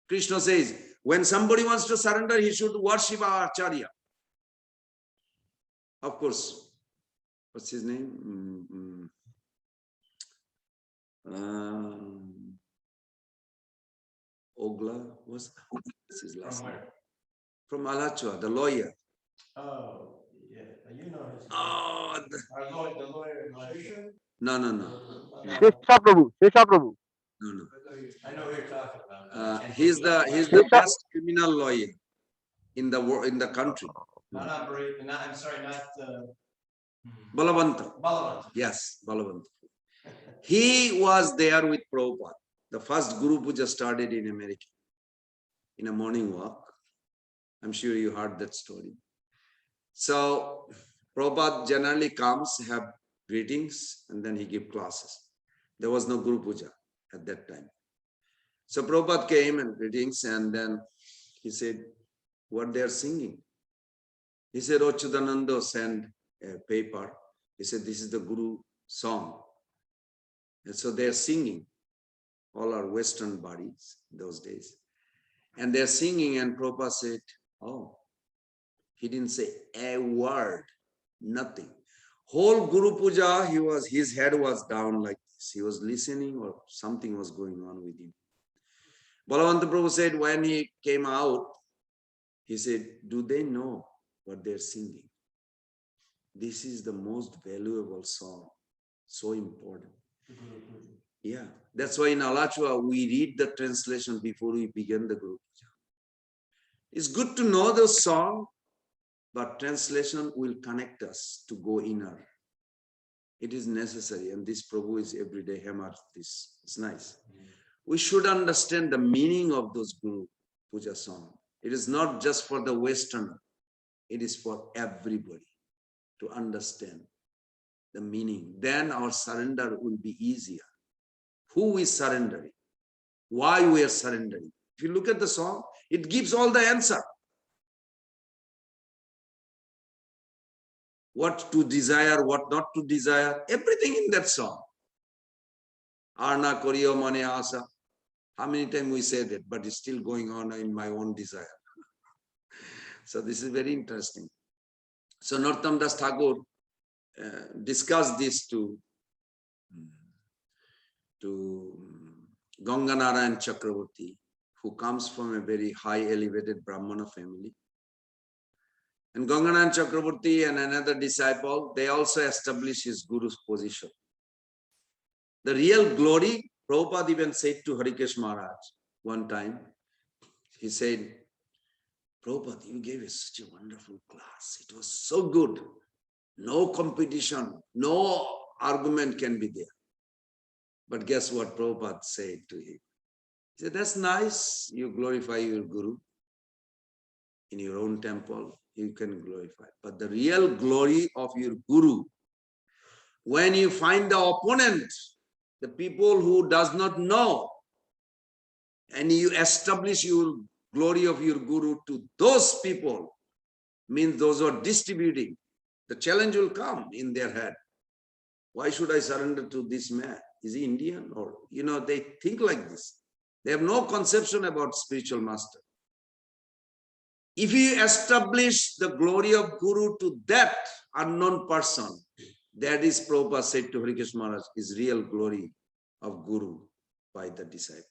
Krishna says, when somebody wants to surrender, he should worship our Acharya. Of course, what's his name? Ogla, what's his last name? From Alachua, the lawyer. Oh, yeah, you know his. Oh, The lawyer. no. Shesha Prabhu. No. I know who you're talking about. He's the best criminal lawyer in the country. I'm sorry, not Balavanta. Balavan. Yes, Balavanta. He was there with Prabhupada. The first Guru Puja started in America in a morning walk. I'm sure you heard that story. So Prabhupada generally comes, have greetings, and then he give classes. There was no Guru Puja at that time. So Prabhupada came and greetings, and then he said, what they are singing? He said, Achyutananda sent a paper. He said, this is the Guru song. And so they are singing. All our Western bodies those days. And they're singing, and Prabhupada said, oh, he didn't say a word, nothing. Whole Guru Puja, his head was down like this. He was listening or something was going on with him. Balavanta Prabhu said when he came out, he said, do they know what they're singing? This is the most valuable song, so important. Yeah, that's why in Alachua, we read the translation before we begin the Guru Puja. It's good to know the song, but translation will connect us to go inner. It is necessary, and this Prabhu is everyday hammer this. It's nice. We should understand the meaning of those Guru Puja songs. It is not just for the Westerner. It is for everybody to understand the meaning. Then our surrender will be easier. Who is surrendering? Why we are surrendering? If you look at the song, it gives all the answer. What to desire, what not to desire, everything in that song. Arna Koriyo Mane Asa. How many times we say that, but it's still going on in my own desire. So this is very interesting. So Narottam Das Thakur discussed this to Ganganarayan Chakravarti, who comes from a very high elevated Brahmana family. And Ganganarayan Chakravarti and another disciple, they also established his Guru's position. The real glory, Prabhupada even said to Harikesh Maharaj one time, he said, Prabhupada, you gave us such a wonderful class. It was so good. No competition, no argument can be there. But guess what Prabhupada said to him? He said, that's nice. You glorify your Guru in your own temple. You can glorify. But the real glory of your Guru, when you find the opponent, the people who does not know, and you establish your glory of your Guru to those people, means those who are distributing, the challenge will come in their head. Why should I surrender to this man? Is he Indian? Or, they think like this. They have no conception about spiritual master. If you establish the glory of Guru to that unknown person, that is Prabhupada said to Harikesh Maharaj, is real glory of Guru by the disciple.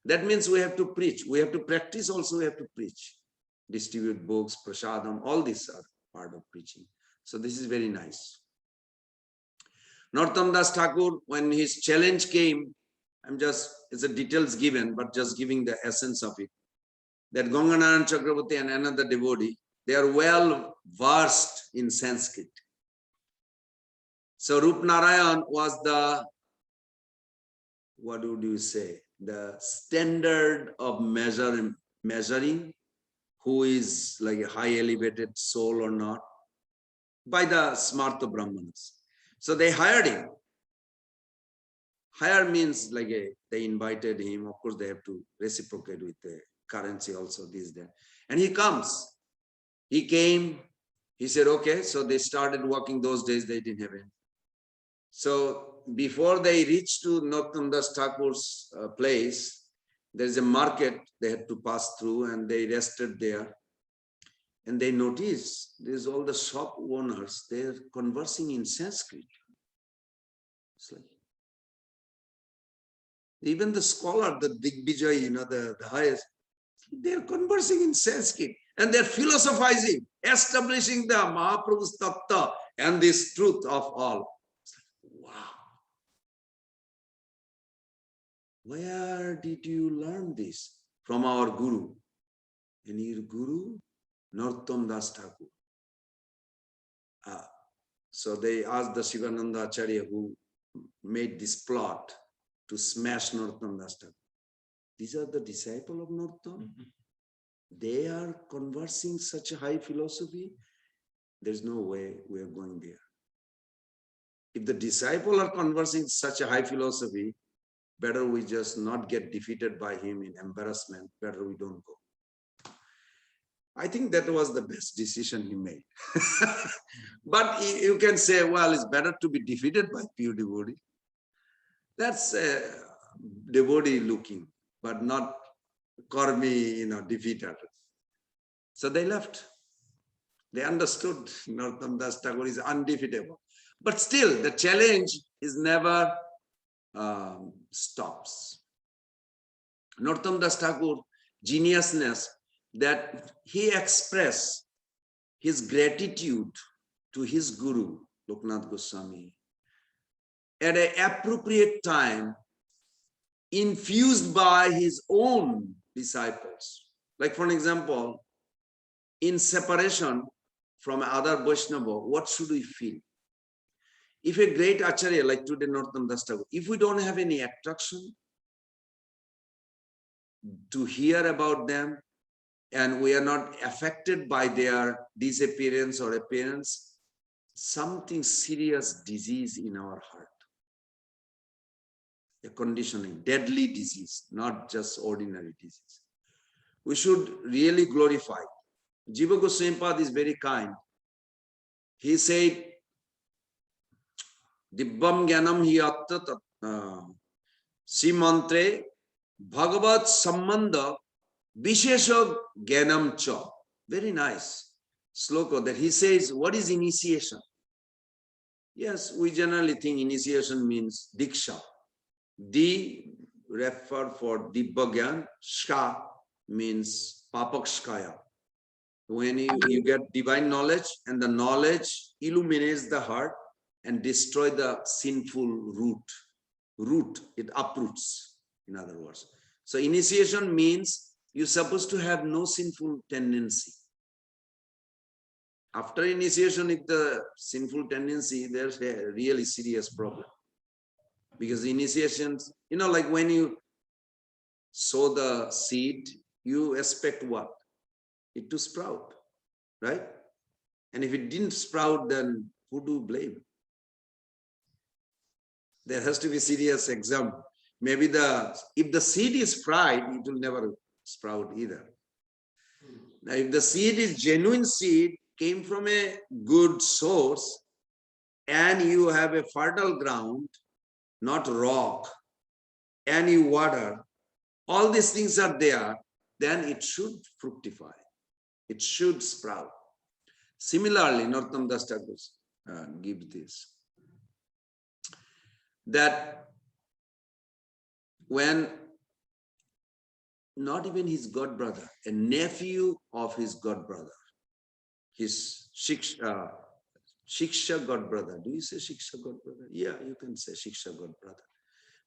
That means we have to preach. We have to practice also, we have to preach. Distribute books, prasadam, all these are part of preaching. So this is very nice. Narottam Das Thakur, when his challenge came, it's the details given, but just giving the essence of it. That Ganganarayan Chakravarti and another devotee, They are well versed in Sanskrit. So Rup Narayan was the, what would you say, the standard of measuring who is like a high elevated soul or not by the Smarta Brahmanas. So they hired him. Hire means like they invited him. Of course, they have to reciprocate with the currency also, this, that. And he comes. He came. He said, okay. So they started walking. Those days they didn't have any. So before they reached to Narottam Das Thakur's place, there's a market they had to pass through, and they rested there. And they noticed there's all the shop owners, they're conversing in Sanskrit. It's like, even the scholar, the Digbijay, you know, the highest, they're conversing in Sanskrit and they're philosophizing, establishing the Mahaprabhu's tattva and this truth of all. Wow. Where did you learn this? From our Guru. And your Guru, Narottam Das Thakur. So they asked the Shivananda Acharya who made this plot to smash Narottam Das Thakur. These are the disciples of Narottam. They are conversing such a high philosophy. There's no way we are going there. If the disciples are conversing such a high philosophy, better we just not get defeated by him in embarrassment. Better we don't go. I think that was the best decision he made. But you can say, well, it's better to be defeated by pure devotee. That's a devotee looking, but not Karmi, you know, defeated. So they left. They understood Narottam Das Thakur is undefeatable. But still, the challenge is never stops. Narottam Das Thakur, geniusness, that he expressed his gratitude to his Guru, Loknath Goswami, at an appropriate time, infused by his own disciples. Like, for example, in separation from other Vaishnava, what should we feel? If a great Acharya, like today Narottam Das Thakur, if we don't have any attraction to hear about them, and we are not affected by their disappearance or appearance, something serious disease in our heart. A conditioning, deadly disease, not just ordinary disease. We should really glorify. Jiva Goswami Pad is very kind. He said, Dibbam Gyanam hi Simantre Bhagavat Sambandha Vishesha Gyanam Cha. Very nice sloka that he says, what is initiation? Yes, we generally think initiation means Diksha. Di refer for Dibbagyan, Shka means Papakshkaya. When you get divine knowledge and the knowledge illuminates the heart and destroy the sinful root, it uproots, in other words. So initiation means you're supposed to have no sinful tendency. After initiation, if the sinful tendency, there's a really serious problem. Because initiations, you know, like when you sow the seed, you expect what? It to sprout, right? And if it didn't sprout, then who do blame? There has to be serious example. Maybe if the seed is fried, it will never sprout either. Now, if the seed is genuine seed, came from a good source, and you have a fertile ground, not rock, and you water, all these things are there, then it should fructify. It should sprout. Similarly, Narottam Das Thakur gives this. That when not even his god brother, a nephew of his god brother, his Shiksha god brother. Do you say Shiksha god brother? Yeah, you can say Shiksha god brother.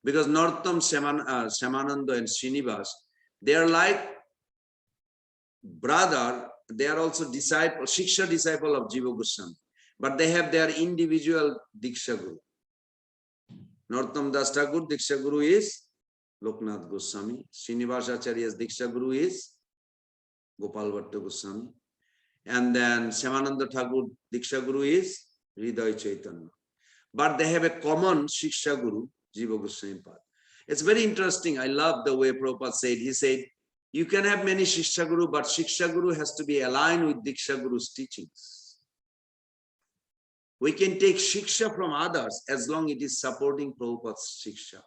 Because Narottam, Shamananda and Srinivas, they are like brother they are also disciple, Shiksha disciple of Jiva Goswami, but they have their individual Diksha Guru. Narottam Das Thakur Diksha Guru is Loknath Goswami. Srinivas Acharya's Diksha Guru is Gopal Bhatta Goswami. And then Shyamananda Thakur Diksha Guru is Hriday Chaitanya. But they have a common Shiksha Guru, Jiva Goswami Pad. It's very interesting. I love the way Prabhupada said. He said, you can have many Shiksha Guru, but Shiksha Guru has to be aligned with Diksha Guru's teachings. We can take Shiksha from others as long as it is supporting Prabhupada's Shiksha,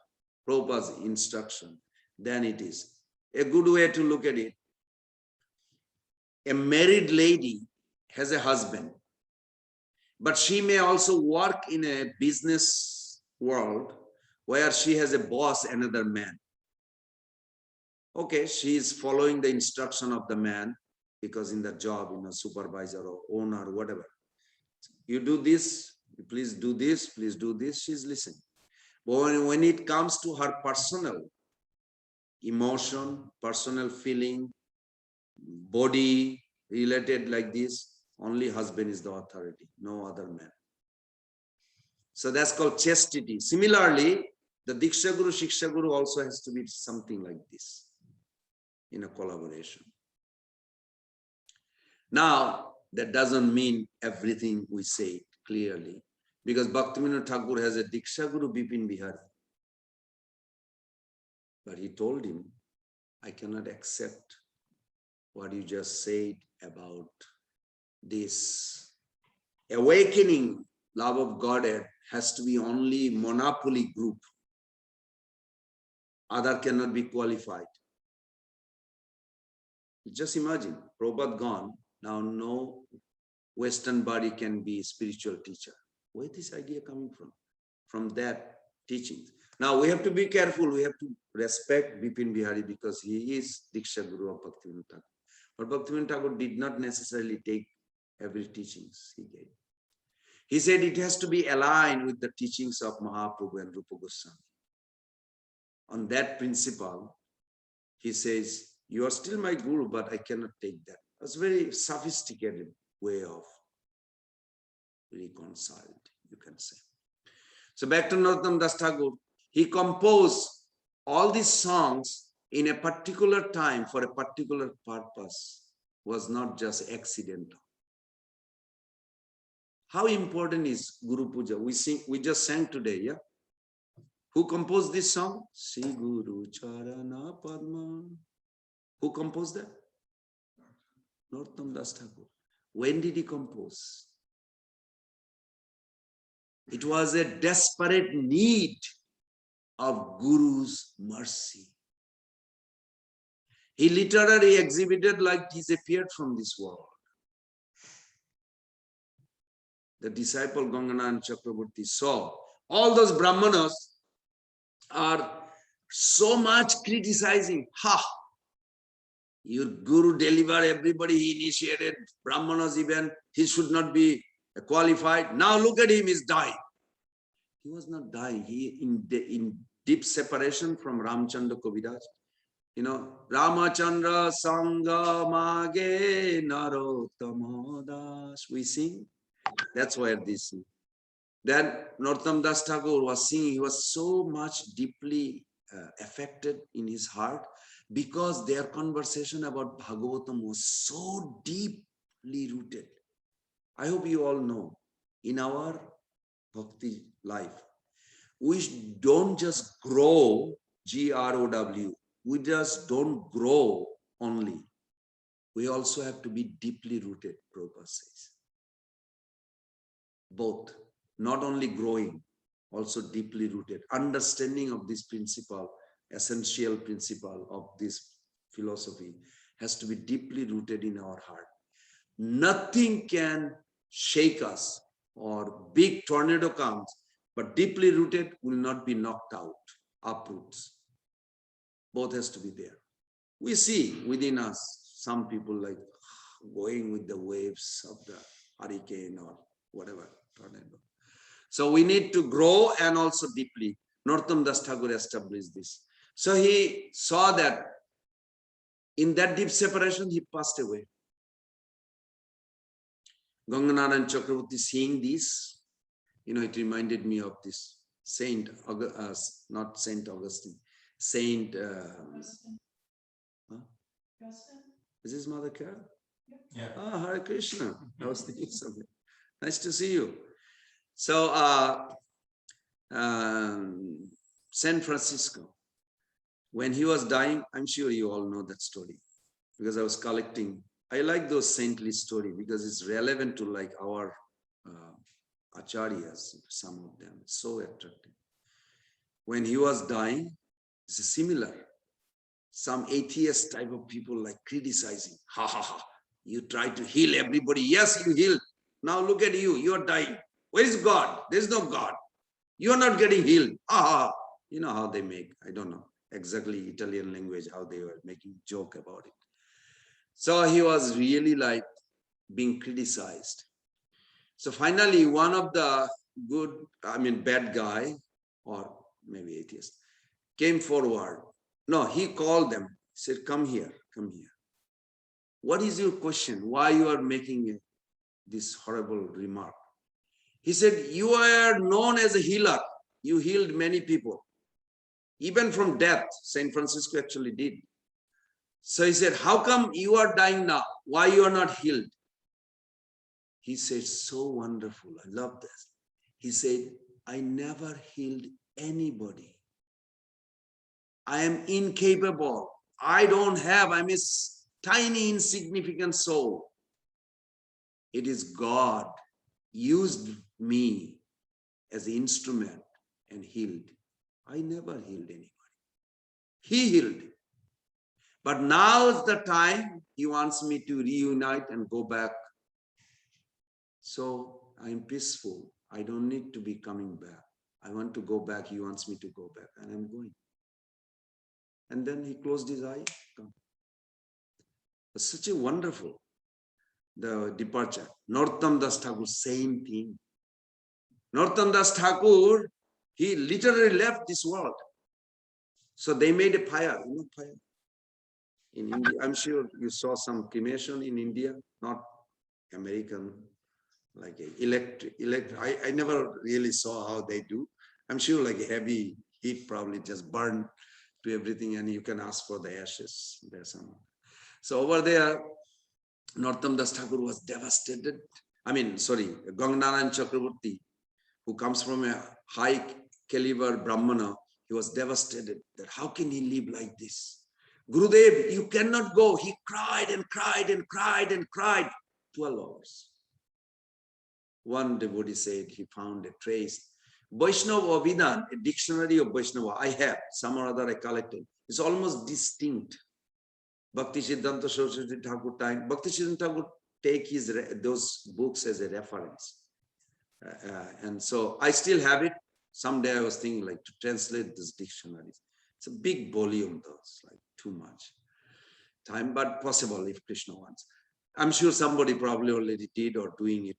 Prabhupada's instruction. Then it is. A good way to look at it. A married lady has a husband, but she may also work in a business world where she has a boss, another man. Okay, she is following the instruction of the man because in the job, supervisor or owner, or whatever. You do this, please do this, please do this, she's listening. But when it comes to her personal emotion, personal feeling, body related like this, only husband is the authority, no other man. So that's called chastity. Similarly, the Diksha Guru, Shiksha Guru also has to be something like this in a collaboration. Now, that doesn't mean everything we say clearly, because Bhaktivinoda Thakur has a Diksha Guru, Bipin Bihari. But he told him, I cannot accept what you just said about this awakening love of Godhead has to be only monopoly group. Other cannot be qualified. Just imagine, Prabhupada gone, now no Western body can be spiritual teacher. Where is this idea coming from? From that teaching. Now we have to be careful, we have to respect Bipin Bihari because he is Diksha Guru of Bhaktivinoda Thakur. But Bhaktivinoda Thakur did not necessarily take every teachings he gave. He said it has to be aligned with the teachings of Mahaprabhu and Rupa Goswami. On that principle, he says, you are still my guru, but I cannot take that. That's a very sophisticated way of reconciled, you can say. So back to Narottam Das Thakur, he composed all these songs in a particular time for a particular purpose, was not just accidental. How important is Guru Puja? We just sang today, yeah? Who composed this song? Sri Guru Charana Padma. Who composed that? Narottam Das Thakur. When did he compose? It was a desperate need of Guru's mercy. He literally exhibited like disappeared from this world. The disciple Ganganayan Chakraborty saw all those Brahmanas are so much criticizing. Ha! Your Guru delivered everybody, he initiated Brahmanas even, he should not be qualified. Now look at him, he's dying. He was not dying, he in deep separation from Ramchandra Kaviraj. Ramachandra Sangha Mage Narottama Das. We sing. That's where this is. Then Narottam Das Thakur was singing, he was so much deeply affected in his heart because their conversation about Bhagavatam was so deeply rooted. I hope you all know, in our bhakti life, we don't just grow, G-R-O-W, we just don't grow only. We also have to be deeply rooted, Prabhupada says. Both, not only growing, also deeply rooted. Understanding of this principle, essential principle of this philosophy has to be deeply rooted in our heart. Nothing can shake us or big tornado comes, but deeply rooted will not be knocked out, uproots. Both has to be there. We see within us some people like going with the waves of the hurricane or whatever tornado. So we need to grow and also deeply. Narottam Das Thakur established this. So he saw that in that deep separation, he passed away. Ganganaran Chakravarti seeing this, it reminded me of this Saint, not Saint Augustine, Saint, is his mother Carol? Yeah. Ah, Hare Krishna. I was thinking something. Nice to see you. So, San Francisco, when he was dying, I'm sure you all know that story because I was collecting. I like those saintly stories because it's relevant to like our acharyas, some of them, so attractive. When he was dying, it's similar. Some atheist type of people like criticizing, ha ha ha, you try to heal everybody. Yes, you healed. Now look at you, you're dying. Where is God? There's no God. You're not getting healed. Ah, you know how they make, I don't know exactly Italian language, how they were making joke about it. So he was really like being criticized. So finally, one of the bad guy, or maybe atheist, came forward. No, he called them, said, come here, come here. What is your question? Why you are making this horrible remark? He said, you are known as a healer. You healed many people, even from death. Saint Francisco actually did. So he said, how come you are dying now? Why you are not healed? He said, so wonderful. I love this. He said, I never healed anybody. I am incapable. I'm a tiny, insignificant soul. It is God used me as an instrument and healed. I never healed anybody. He healed. But now is the time he wants me to reunite and go back. So I'm peaceful. I don't need to be coming back. I want to go back. He wants me to go back, and I'm going. And then he closed his eye. It's such a wonderful the departure. Narottam Das Thakur, same thing. Narottam Das Thakur, he literally left this world. So they made a fire, fire. In India, I'm sure you saw some cremation in India, not American, like electric. I never really saw how they do. I'm sure like a heavy heat probably just burned to everything, and you can ask for the ashes. There's some. So over there, Narottam Das Thakur was devastated. Ganganaran Chakravarti, who comes from a high caliber Brahmana, he was devastated that how can he live like this? Gurudev, you cannot go. He cried and cried and cried and cried 12 hours. One devotee said he found a trace. Vaishnava Abhidan, a dictionary of Vaishnava, I have, some or other I collected. It's almost distinct. Bhakti Siddhanta Saraswati Thakur time. Bhakti Siddhanta Thakur take those books as a reference. And so I still have it. Someday I was thinking like to translate these dictionaries. It's a big volume though, it's like too much time, but possible if Krishna wants. I'm sure somebody probably already did or doing it.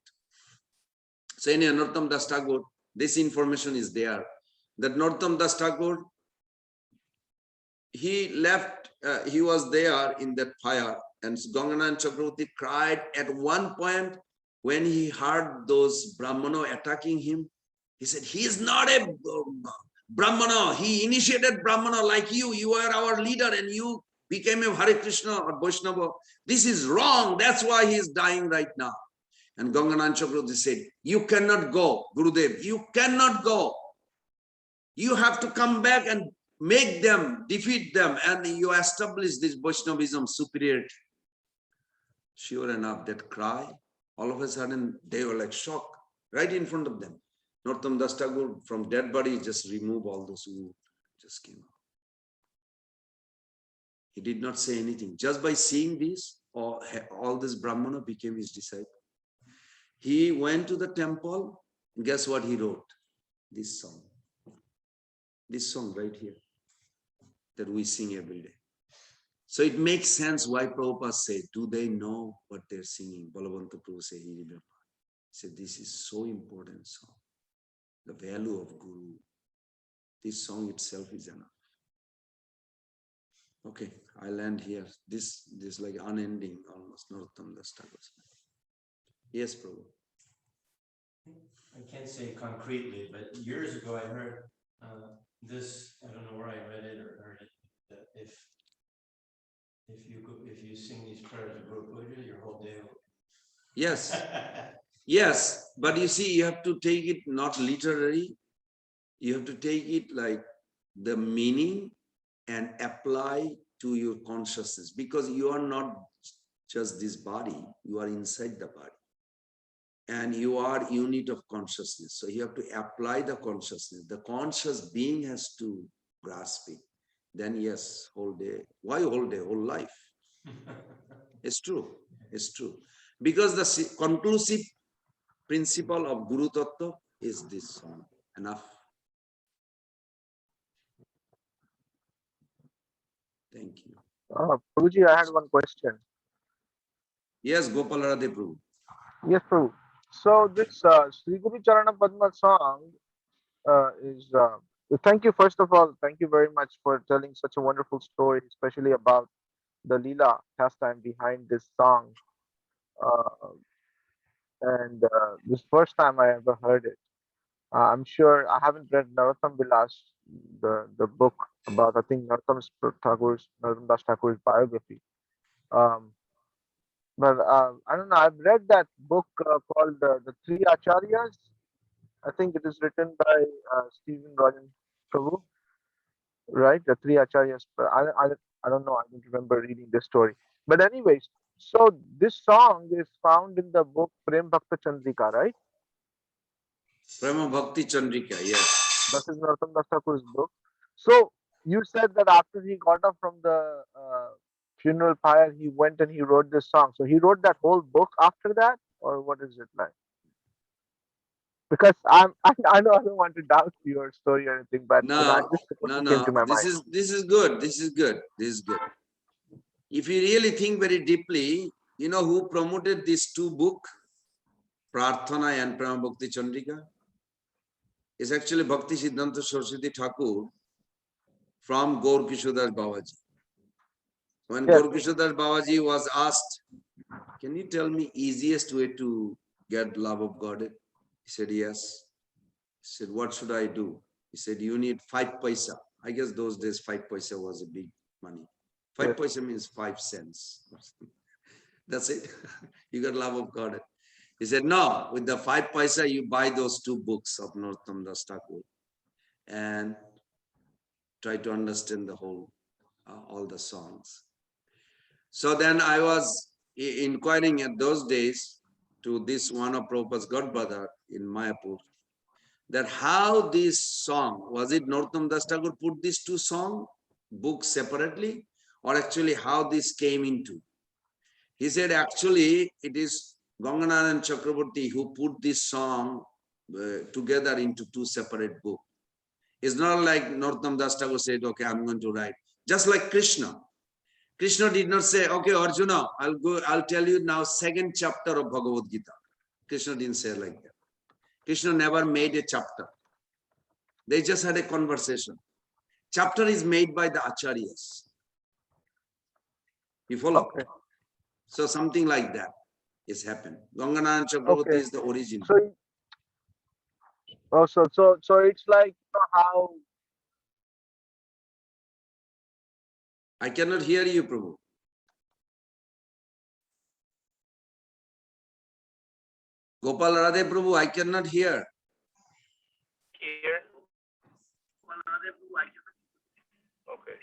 So anyway, Narottam Das Thakur, this information is there. That Narottam Das Thakur, he left, he was there in that fire, and Ganganaran Chakravarti cried at one point when he heard those Brahmana attacking him. He said, he is not a Brahmana. He initiated Brahmana like you. You are our leader and you became a Hare Krishna or Vaishnava. This is wrong. That's why he is dying right now. And Ganganaran Chakravarti said, you cannot go, Gurudev. You cannot go. You have to come back and make them, defeat them, and you establish this Vaishnavism superiority. Sure enough, that cry, all of a sudden, they were like shocked right in front of them. Narottam Das Thakur from dead body just removed all those who just came out. He did not say anything. Just by seeing this, all this Brahmana became his disciple. He went to the temple. Guess what he wrote? This song. This song right here that we sing every day. So it makes sense why Prabhupada said, do they know what they're singing? Balavanta Prabhu said, he said, this is so important song. The value of Guru. This song itself is enough. Okay, I'll end here. This like unending almost Narottam Das Thakur. Yes, Prabhu. I can't say concretely, but years ago I heard this. I don't know where I read it or heard it. That if you sing these prayers of Guru Puja, your whole day will. Yes, yes, but you see, you have to take it not literary. You have to take it like the meaning and apply to your consciousness, because you are not just this body, you are inside the body. And you are unit of consciousness. So you have to apply the consciousness. The conscious being has to grasp it. Then yes, whole day. Why whole day? Whole life. It's true. It's true. Because the conclusive principle of Guru Tattva is this song. Enough. Thank you. Prabhuji, I had one question. Yes, Gopal Radhe Prabhu. Yes, Prabhu. So this Sri Guru Charana Padma song is. Thank you, first of all. Thank you very much for telling such a wonderful story, especially about the Leela pastime behind this song. Uh, and this first time I ever heard it. I'm sure I haven't read Narottam Vilas, the book about, I think, Narottam Das Thakur's biography. Um, but I don't know. I've read that book called The Three Acharyas. I think it is written by Stephen Rajan Prabhu, right? The Three Acharyas. But I don't know. I don't remember reading this story. But anyways, so this song is found in the book Prem Bhakta Chandrika, right? Prema Bhakti Chandrika, yes. That is Narottam Das Thakur's book. So you said that after he got up from the funeral pyre, he went and he wrote this song. So he wrote that whole book after that, or what is it like? Because I know I don't want to doubt your story or anything, but I No, just no, what came no. to my This mind. is good. This is good. This is good. If you really think very deeply, you know who promoted these two books, Prarthana and Prema Bhakti Chandrika? It's actually Bhakti Siddhanta Saraswati Thakur from Gaur Kishodas Babaji. When Yes. Gaur Kishodas Babaji was asked, can you tell me easiest way to get love of God? He said, yes. He said, what should I do? He said, you need 5 paisa. I guess those days 5 paisa was a big money. 5 Yes. paisa means 5 cents. That's it. You got love of God. He said, no, with the 5 paisa, you buy those 2 books of Narottam Das Thakur and try to understand the whole, all the songs. So then I was inquiring at those days to this one of Prabhupada's godbrother in Mayapur, that how this song, was it Narottam Das Thakur put these 2 books separately, or actually how this came into? He said, actually, it is Ganganaran Chakraborty who put this song together into 2 separate books. It's not like Narottam Das Thakur said, okay, I'm going to write. Just like Krishna. Krishna did not say, okay, Arjuna, I'll tell you now 2nd chapter of Bhagavad Gita. Krishna didn't say like that. Krishna never made a chapter. They just had a conversation. Chapter is made by the acharyas. You follow? Okay. So something like that is happened. Ganganaran Chakraborty is the origin. So it's like, you know, how I cannot hear you, Prabhu. Gopal Radhe Prabhu, I cannot hear. here. Okay.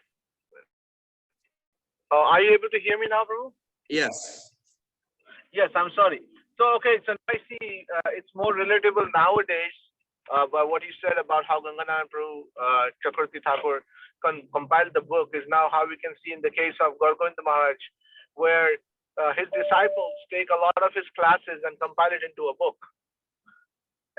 Are you able to hear me now, Prabhu? Yes. Yes, I'm sorry. So, okay, so I see it's more relatable nowadays by what you said about how Ganganaran Prabhu Chakravarti Thakur compiled the book is now how we can see in the case of Gauragovinda Maharaj, where his disciples take a lot of his classes and compile it into a book.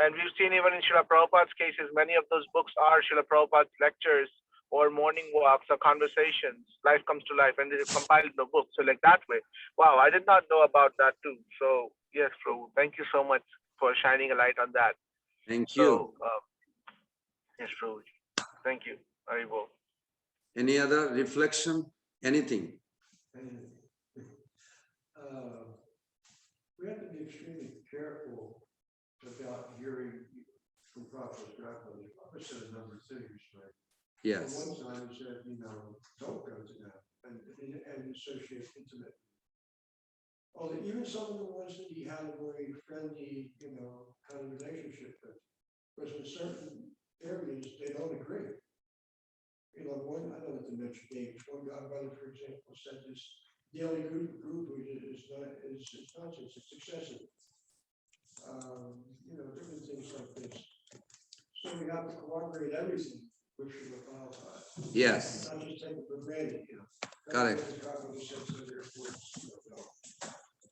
And we've seen even in Srila Prabhupada's cases, many of those books are Srila Prabhupada's lectures or morning walks or conversations, life comes to life, and they compiled in the book. So like that way. Wow, I did not know about that too. So yes, Prabhu, thank you so much for shining a light on that. Thank you. So, yes, Prabhu. Thank you. Haribol. Any other reflection? Anything? We have to be extremely careful about hearing from Prabhupada's grandmother. Prabhupada said a number of things, right? Yes. One time he said, don't go to them and associate intimate. Although even some of the ones that he had a very friendly, kind of relationship with, because in certain areas they don't agree. I don't have to mention names. One brother, for example, said this daily group is nonsense. It's excessive. Different things like this. So we have to cooperate everything which we were qualified. Yes. Not just take it for granted, Correct.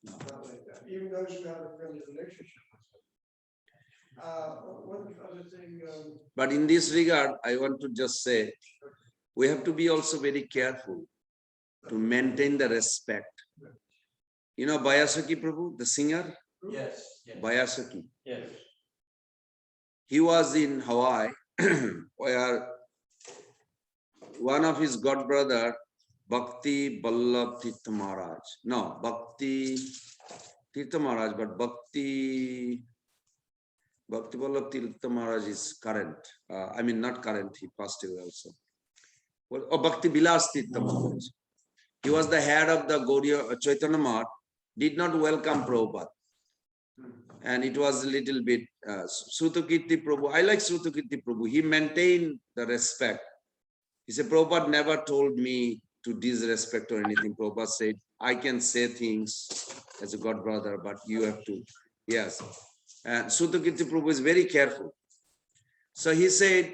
Not like that. Even those who have a friendly relationship with them. One other thing. But in this regard, I want to just say, we have to be also very careful to maintain the respect. You know Bayasaki Prabhu, the singer? Yes, yes, Bayasaki. yes. He was in Hawaii, where one of his god brother, Bhakti Ballabh Tirtha Maharaj. No, Bhakti Tirtha Maharaj, but Bhakti Ballabh Tirtha Maharaj is current. Not current, he passed away also. Well, Bhakti Vilas Tirtha Maharaj. He was the head of the Gaudiya Chaitanya Math, did not welcome Prabhupada. And it was a little bit, Srutakirti Prabhu, I like Srutakirti Prabhu, he maintained the respect. He said, Prabhupada never told me to disrespect or anything. Prabhupada said, I can say things as a god brother, but you have to, yes. And Srutakirti Prabhu is very careful. So he said,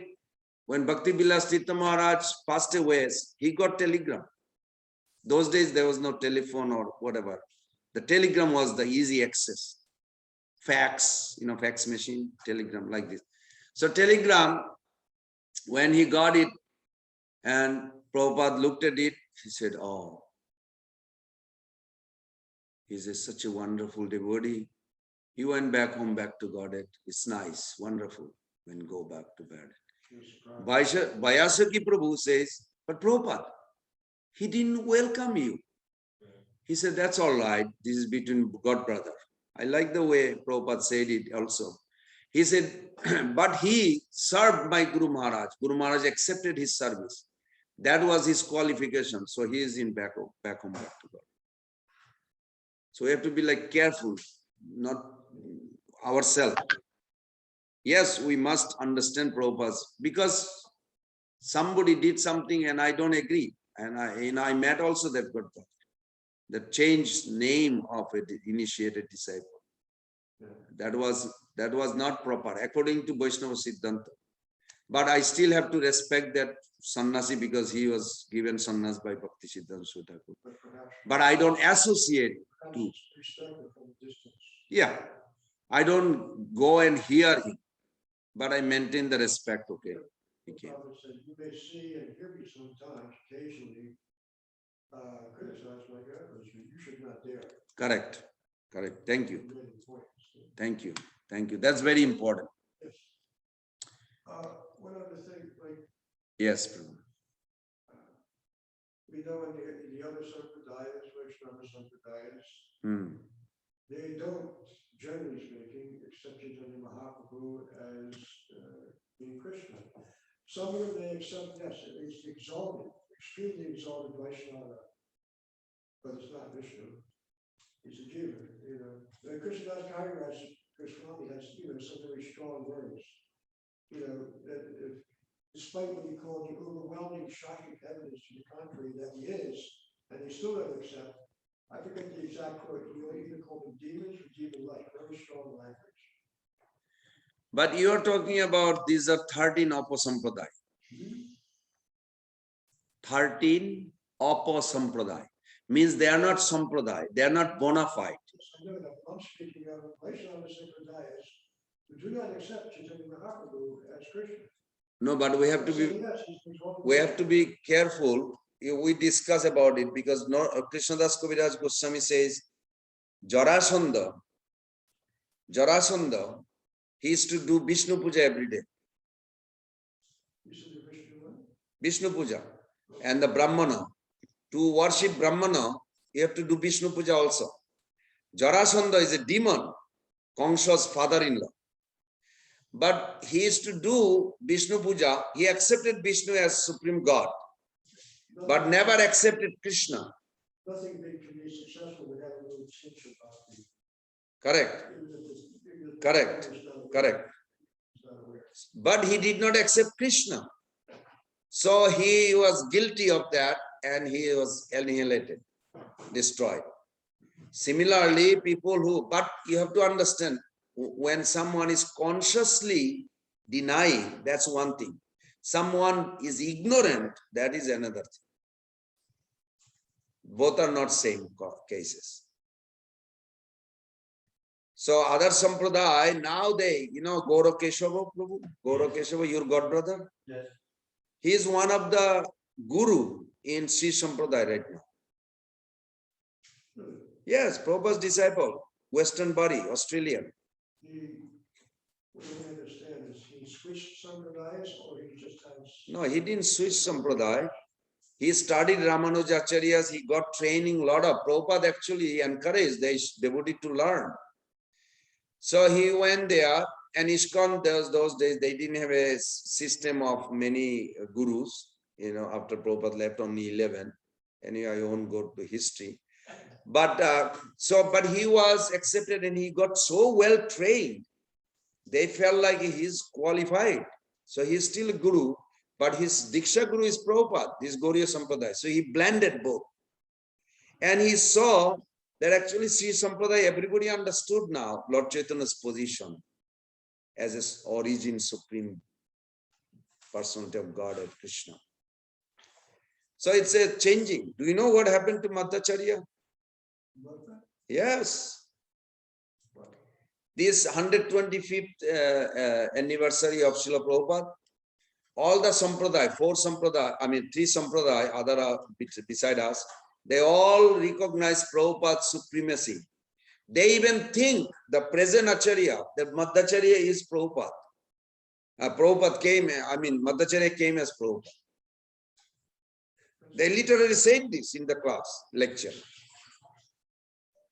when Bhakti Vilas Tirtha Maharaj passed away, he got telegram. Those days there was no telephone or whatever. The telegram was the easy access. Fax, fax machine, telegram like this. So telegram, when he got it and Prabhupada looked at it, he said, oh, he's such a wonderful devotee. He went back home, back to Godhead. It's nice, wonderful, when go back to bed. Bayasaki Prabhu says, but Prabhupada, he didn't welcome you. He said, that's all right. This is between God brother. I like the way Prabhupada said it also. He said, but he served my Guru Maharaj. Guru Maharaj accepted his service. That was his qualification. So he is in back home, back to God. So we have to be careful, not ourselves. Yes, we must understand Prabhupada's, because somebody did something and I don't agree. And I met also that God brother, that changed name of an initiated disciple. That was not proper according to Vaishnava Siddhanta. But I still have to respect that sannyasi because he was given sannyas by Bhakti Siddhanta Thakur. But I don't associate to. Yeah, I don't go and hear him, but I maintain the respect. Okay. You may see and hear me sometimes, occasionally, criticize my God, you should not dare. Correct. Thank you. Thank you. That's very important. Yes. One other thing, Yes. We know in the other sampradayas, Vaishnava sampradayas, they don't, generally speaking, accept Chaitanya Mahaprabhu as being Krishna. Some of them they accept, yes, it's exalted, extremely exalted Vaishnava, but it's not Vishnu. He's a Jiva, The Krishna Das Thakur Goswami has, some very strong words. That despite what he called the overwhelming shocking evidence to the contrary that he is, and they still don't accept. I forget the exact quote. You either call them demons or demon-like. Very strong language. But you are talking about these are 13 Apasampradaya. 13 Apasampradaya means they are not sampradaya. They are not bona fide. I know that I'm speaking of Vaishnava sampradayas who do not accept Chaitanya Mahaprabhu as Krishna. No, but we have to be careful. We discuss about it because Krishnadas Kaviraj Goswami says Jarasandha, he used to do Vishnu Puja every day. Vishnu Puja. And the Brahmana, to worship Brahmana, you have to do Vishnu Puja also. Jarasandha is a demon, Kangsha's father-in-law. But he used to do Vishnu Puja. He accepted Vishnu as supreme God, but never accepted Krishna. Nothing big to be successful would have a little cinch about the. Correct, even if correct, it's not aware, correct. it's not aware. But he did not accept Krishna. So he was guilty of that and he was annihilated, destroyed. Similarly, people who, but you have to understand, when someone is consciously denying, that's one thing. Someone is ignorant, that is another thing. Both are not same cases. So other sampradaya, now they, Gaura Keshava Prabhu, Gaura Keshava, your god brother? Yes. He is one of the guru in Sri Sampradaya right now. Yes, Prabhupada's disciple, Western body, Australian. What I understand is he switched sampradayas or he just has. No, he didn't switch Sampradaya. He studied Ramanujacharyas, he got training, a lot of Prabhupada actually encouraged the devotee to learn. So he went there, and ISKCON, those days, they didn't have a system of many gurus. After Prabhupada left, only 11. Anyway, I won't go to history. But but he was accepted and he got so well trained. They felt like he's qualified. So he's still a guru, but his Diksha guru is Prabhupada, this Gauriya Sampradaya. So he blended both. And he saw that actually Sri Sampradaya, everybody understood now Lord Chaitanya's position as his origin, supreme personality of God and Krishna. So it's a changing. Do you know what happened to Madhacharya? Yes. This 125th anniversary of Srila Prabhupada, all the sampradaya, three sampradaya, other are beside us, they all recognize Prabhupada's supremacy. They even think the present Acharya, that Madhacharya is Prabhupada. Prabhupada came, Madhacharya came as Prabhupada. They literally said this in the class lecture.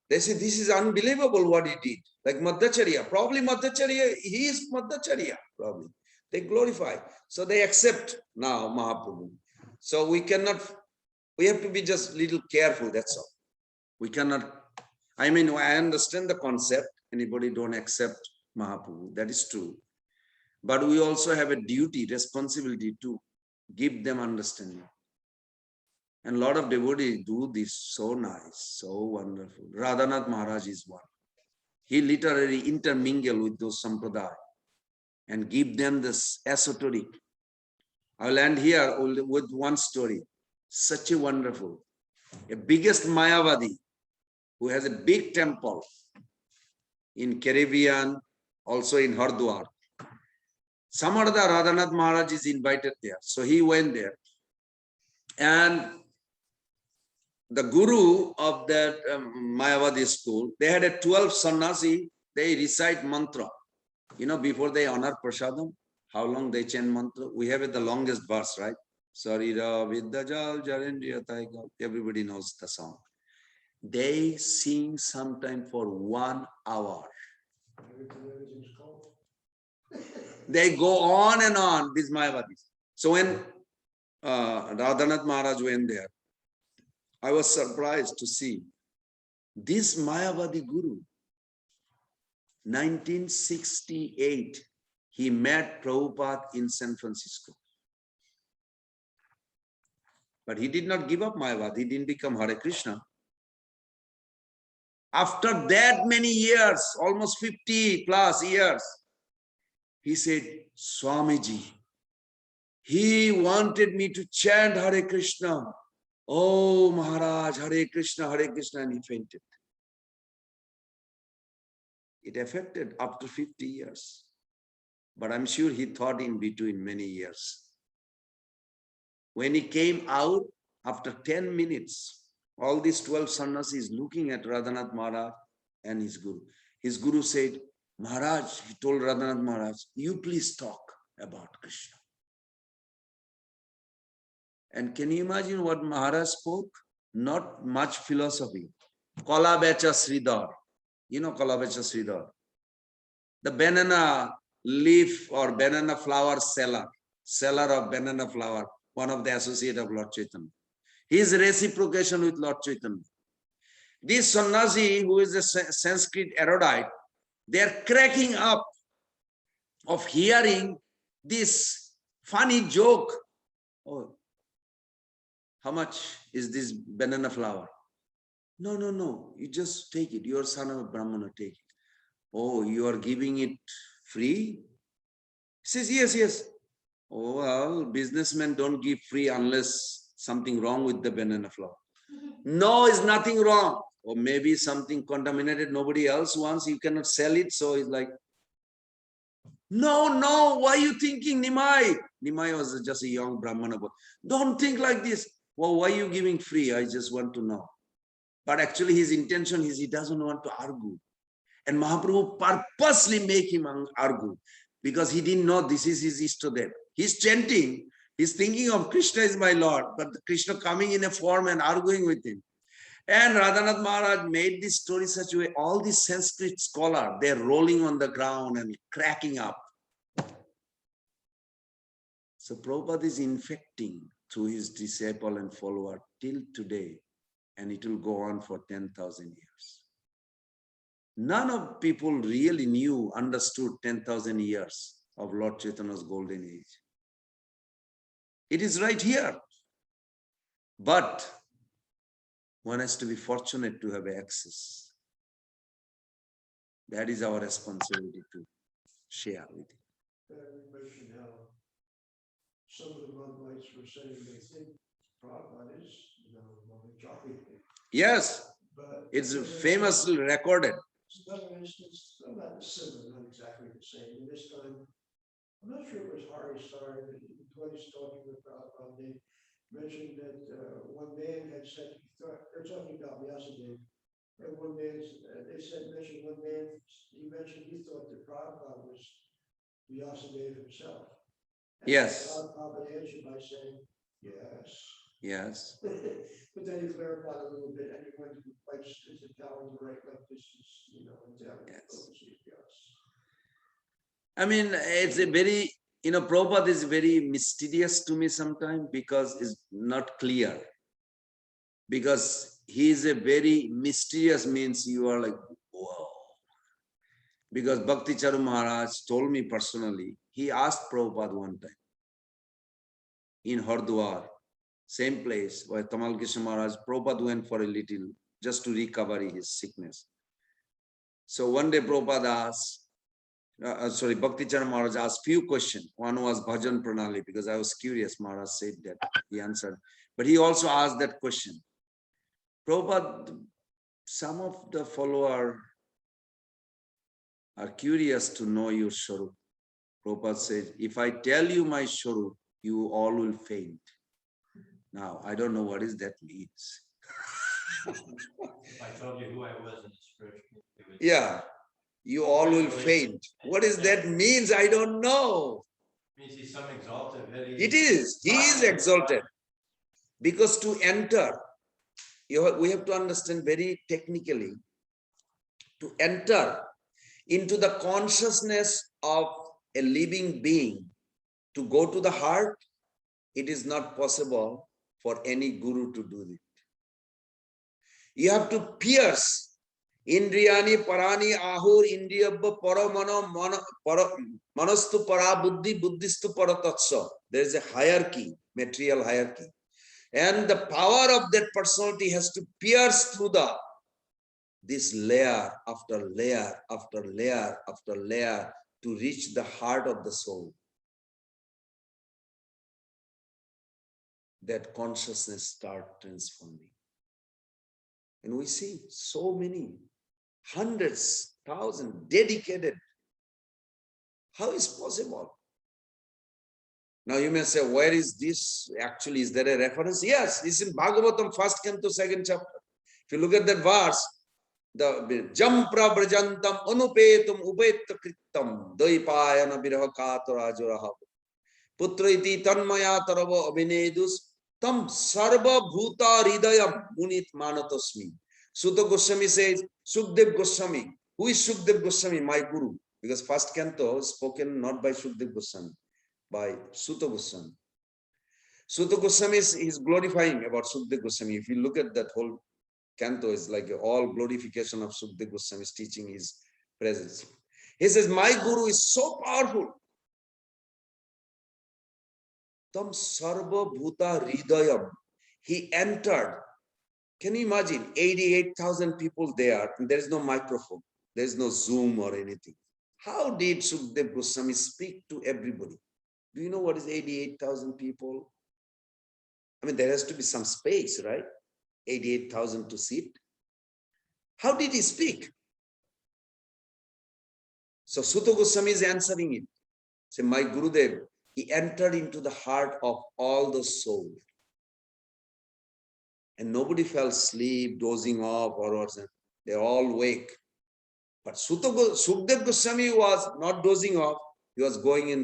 They say, this is unbelievable what he did. Like Madhacharya, probably Madhacharya, he is Madhacharya, probably. They glorify. So they accept now Mahaprabhu. So we have to be just little careful, that's all. We cannot, I understand the concept, anybody don't accept Mahaprabhu, that is true. But we also have a duty, responsibility to give them understanding. And a lot of devotees do this so nice, so wonderful. Radhanath Maharaj is one. He literally intermingle with those sampradaya and give them this esoteric. I'll end here with one story. Such a wonderful. A biggest Mayavadi who has a big temple in Caribbean, also in Hardwar. Samarada Radhanath Maharaj is invited there. So he went there. And the guru of that Mayavadi school, they had a 12 sannyasi, they recite mantra. Before they honor prasadam, how long they chant mantra? We have it the longest verse, right? Sarira Vidyajal Jarendriya Taigal. Everybody knows the song. They sing sometime for 1 hour. They go on and on, these Mayavadis. So when Radhanath Maharaj went there, I was surprised to see this Mayavadi Guru, 1968, he met Prabhupada in San Francisco. But he did not give up Mayavad, he didn't become Hare Krishna. After that many years, almost 50 plus years, he said, Swamiji, he wanted me to chant Hare Krishna. Oh Maharaj, Hare Krishna, and he fainted. It affected after 50 years. But I'm sure he thought in between many years. When he came out, after 10 minutes, all these 12 sannyasis looking at Radhanath Maharaj and his guru. His guru said, Maharaj, he told Radhanath Maharaj, you please talk about Krishna. And can you imagine what Maharaj spoke? Not much philosophy. Kala becha Sridhar. You know Kalabecha Sridhar, the banana leaf or banana flower seller of banana flower, one of the associate of Lord Chaitanya. His reciprocation with Lord Chaitanya. This sannyasi, who is a Sanskrit erudite, they are cracking up of hearing this funny joke. Oh, how much is this banana flower? No, no, no, you just take it. You are son of a Brahmana, take it. Oh, you are giving it free? He says, yes, yes. Oh, well, businessmen don't give free unless something wrong with the banana flower. No, is nothing wrong. Or maybe something contaminated, nobody else wants, you cannot sell it. So it's like, no, no, why are you thinking, Nimai? Nimai was just a young Brahmana boy. Don't think like this. Well, why are you giving free? I just want to know. But actually his intention is he doesn't want to argue. And Mahaprabhu purposely make him argue because he didn't know this is his Ishtadev. He's chanting, he's thinking of Krishna is my Lord, but Krishna coming in a form and arguing with him. And Radhanath Maharaj made this story such a way, all these Sanskrit scholars, they're rolling on the ground and cracking up. So Prabhupada is infecting through his disciple and follower till today, and it will go on for 10,000 years. None of people really knew, understood 10,000 years of Lord Chaitanya's golden age. It is right here. But one has to be fortunate to have access. That is our responsibility to share with you. Question now. Some of the Mohammedites were saying they think Prabhupada is, Mohammed. Yes, But it's famously recorded. Another instance, not similar, not exactly the same. And this time, I'm not sure it was Hari Sar, but when he's talking with Prabhupada, they mentioned that one man had said, they're talking about Vyasadeva, and one man, they said, mentioned one man, he mentioned he thought that Prabhupada was Vyasadeva himself. And Yes. Prabhupada answered by saying, yes. Yes. But then he clarified a little bit, and he went to quite strict Italian, right? Like this is, Italian. Yes. Yes. I mean, it's a very, Prabhupada is very mysterious to me sometimes because it's not clear. Because he is a very mysterious, means you are like, whoa. Because Bhakti Charu Maharaj told me personally, he asked Prabhupada one time in Hardwar, same place where Tamal Krishna Maharaj, Prabhupada went for a little just to recover his sickness. So one day Prabhupada asked, Bhakti Charu Maharaj asked few questions. One was Bhajan Pranali, because I was curious, Maharaj said that, he answered. But he also asked that question. Prabhupada, some of the followers are curious to know your Swarup. Prabhupada says, if I tell you my Swarup, you all will faint. Now, I don't know what is that means. If I told you who I was in the spiritual, Yeah, you all will faint. What is that means? I don't know. Means he's some exalted, very. It is. He is exalted. Because to enter, we have to understand very technically, to enter into the consciousness of a living being, to go to the heart, it is not possible for any guru to do it. You have to pierce Indriyani parani ahur indriyabba paramano manastu para buddhi buddhistu paratatsa. There is a hierarchy, material hierarchy. And the power of that personality has to pierce through this layer after layer after layer after layer to reach the heart of the soul. That consciousness start transforming. And we see so many, hundreds, thousands, dedicated. How is possible? Now you may say, where is this? Actually, is there a reference? Yes, it's in Bhagavatam, 1st canto, 2nd chapter. If you look at that verse, the Jampra Brajantam Anupetum Ubeta Kritam Daipayana Birahakatarajuraha Putra iti Tanmaya Tarava Abhinedus Tam Sarva Bhuta Hridayam Munit Manatosmi. Sutta Goswami says, Sukdev Goswami, Who is Shukdev Goswami? My guru. Because first canto is spoken not by Shukdev Goswami, by Suta Goswami. Suta Goswami is glorifying about Shukdev Goswami. If you look at that whole canto, is like all glorification of Shukdev Goswami's teaching, his presence. He says, my guru is so powerful. Tam sarva bhuta hridayam. He entered. Can you imagine 88,000 people there, and there is no microphone, there is no Zoom or anything. How did Shukdev Goswami speak to everybody? Do you know what is 88,000 people? I mean, there has to be some space, right? 88,000 to sit. How did he speak? So Suta Goswami is answering it. Say, my Gurudev, he entered into the heart of all the souls. And nobody fell asleep, dozing off, or they're all awake. But Shukdev Goswami was not dozing off, he was going in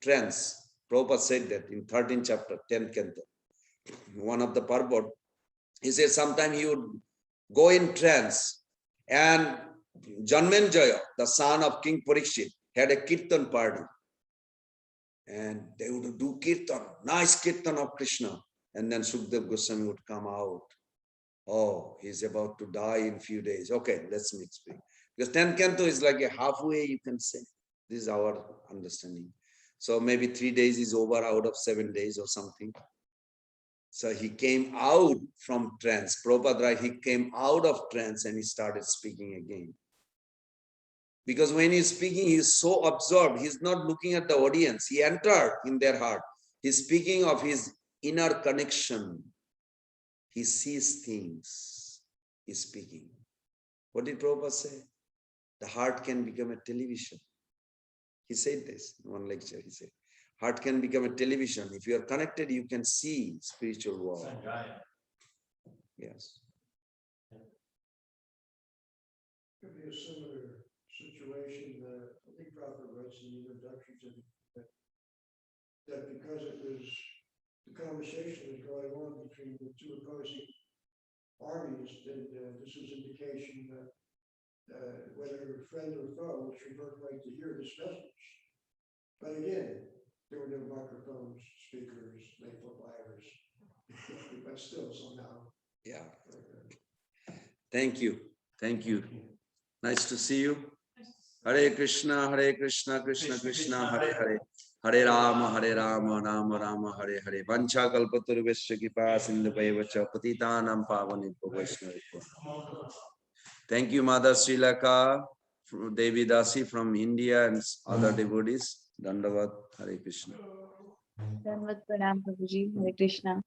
trance. Prabhupada said that in 13th chapter, 10th canto. One of the purport, he said sometime he would go in trance, and Janmenjaya, the son of King Parikshit, had a kirtan party. And they would do kirtan, nice kirtan of Krishna. And then Shukdev Goswami would come out. Oh, he's about to die in few days. Okay, let's mix speak. Because 10th canto is like a halfway, you can say. This is our understanding. So maybe 3 days is over out of 7 days or something. So he came out from trance. Prabhupada, right, he came out of trance and he started speaking again. Because when he's speaking, he's so absorbed. He's not looking at the audience. He entered in their heart. He's speaking of his inner connection. He sees things. He's speaking. What did Prabhupada say? The heart can become a television. He said this in one lecture. He said, heart can become a television. If you are connected, you can see spiritual world. Yes. Could be a similar situation that I think Prabhupada writes in the introduction to that because it was the conversation was going on between the two opposing armies, then this was indication that whether friend or foe, it's your birthright to hear this message. But again, there were no microphones, speakers, amplifiers, but still somehow. Yeah. Thank you. Thank you. Nice to see you. Hare Krishna, Krishna Krishna, Hare Hare. Hare Rama, Rama Rama, Hare Hare. Vancha kalpataruvesya kripa sindhuvaivacha patitanam pavanebhyo vaishnavibhyo. Thank you, Mother Sri Lanka, Devi Dasi from India and other devotees. Dandavat, Hare Krishna. Dandavat pranam, Prabhuji. Hare Krishna.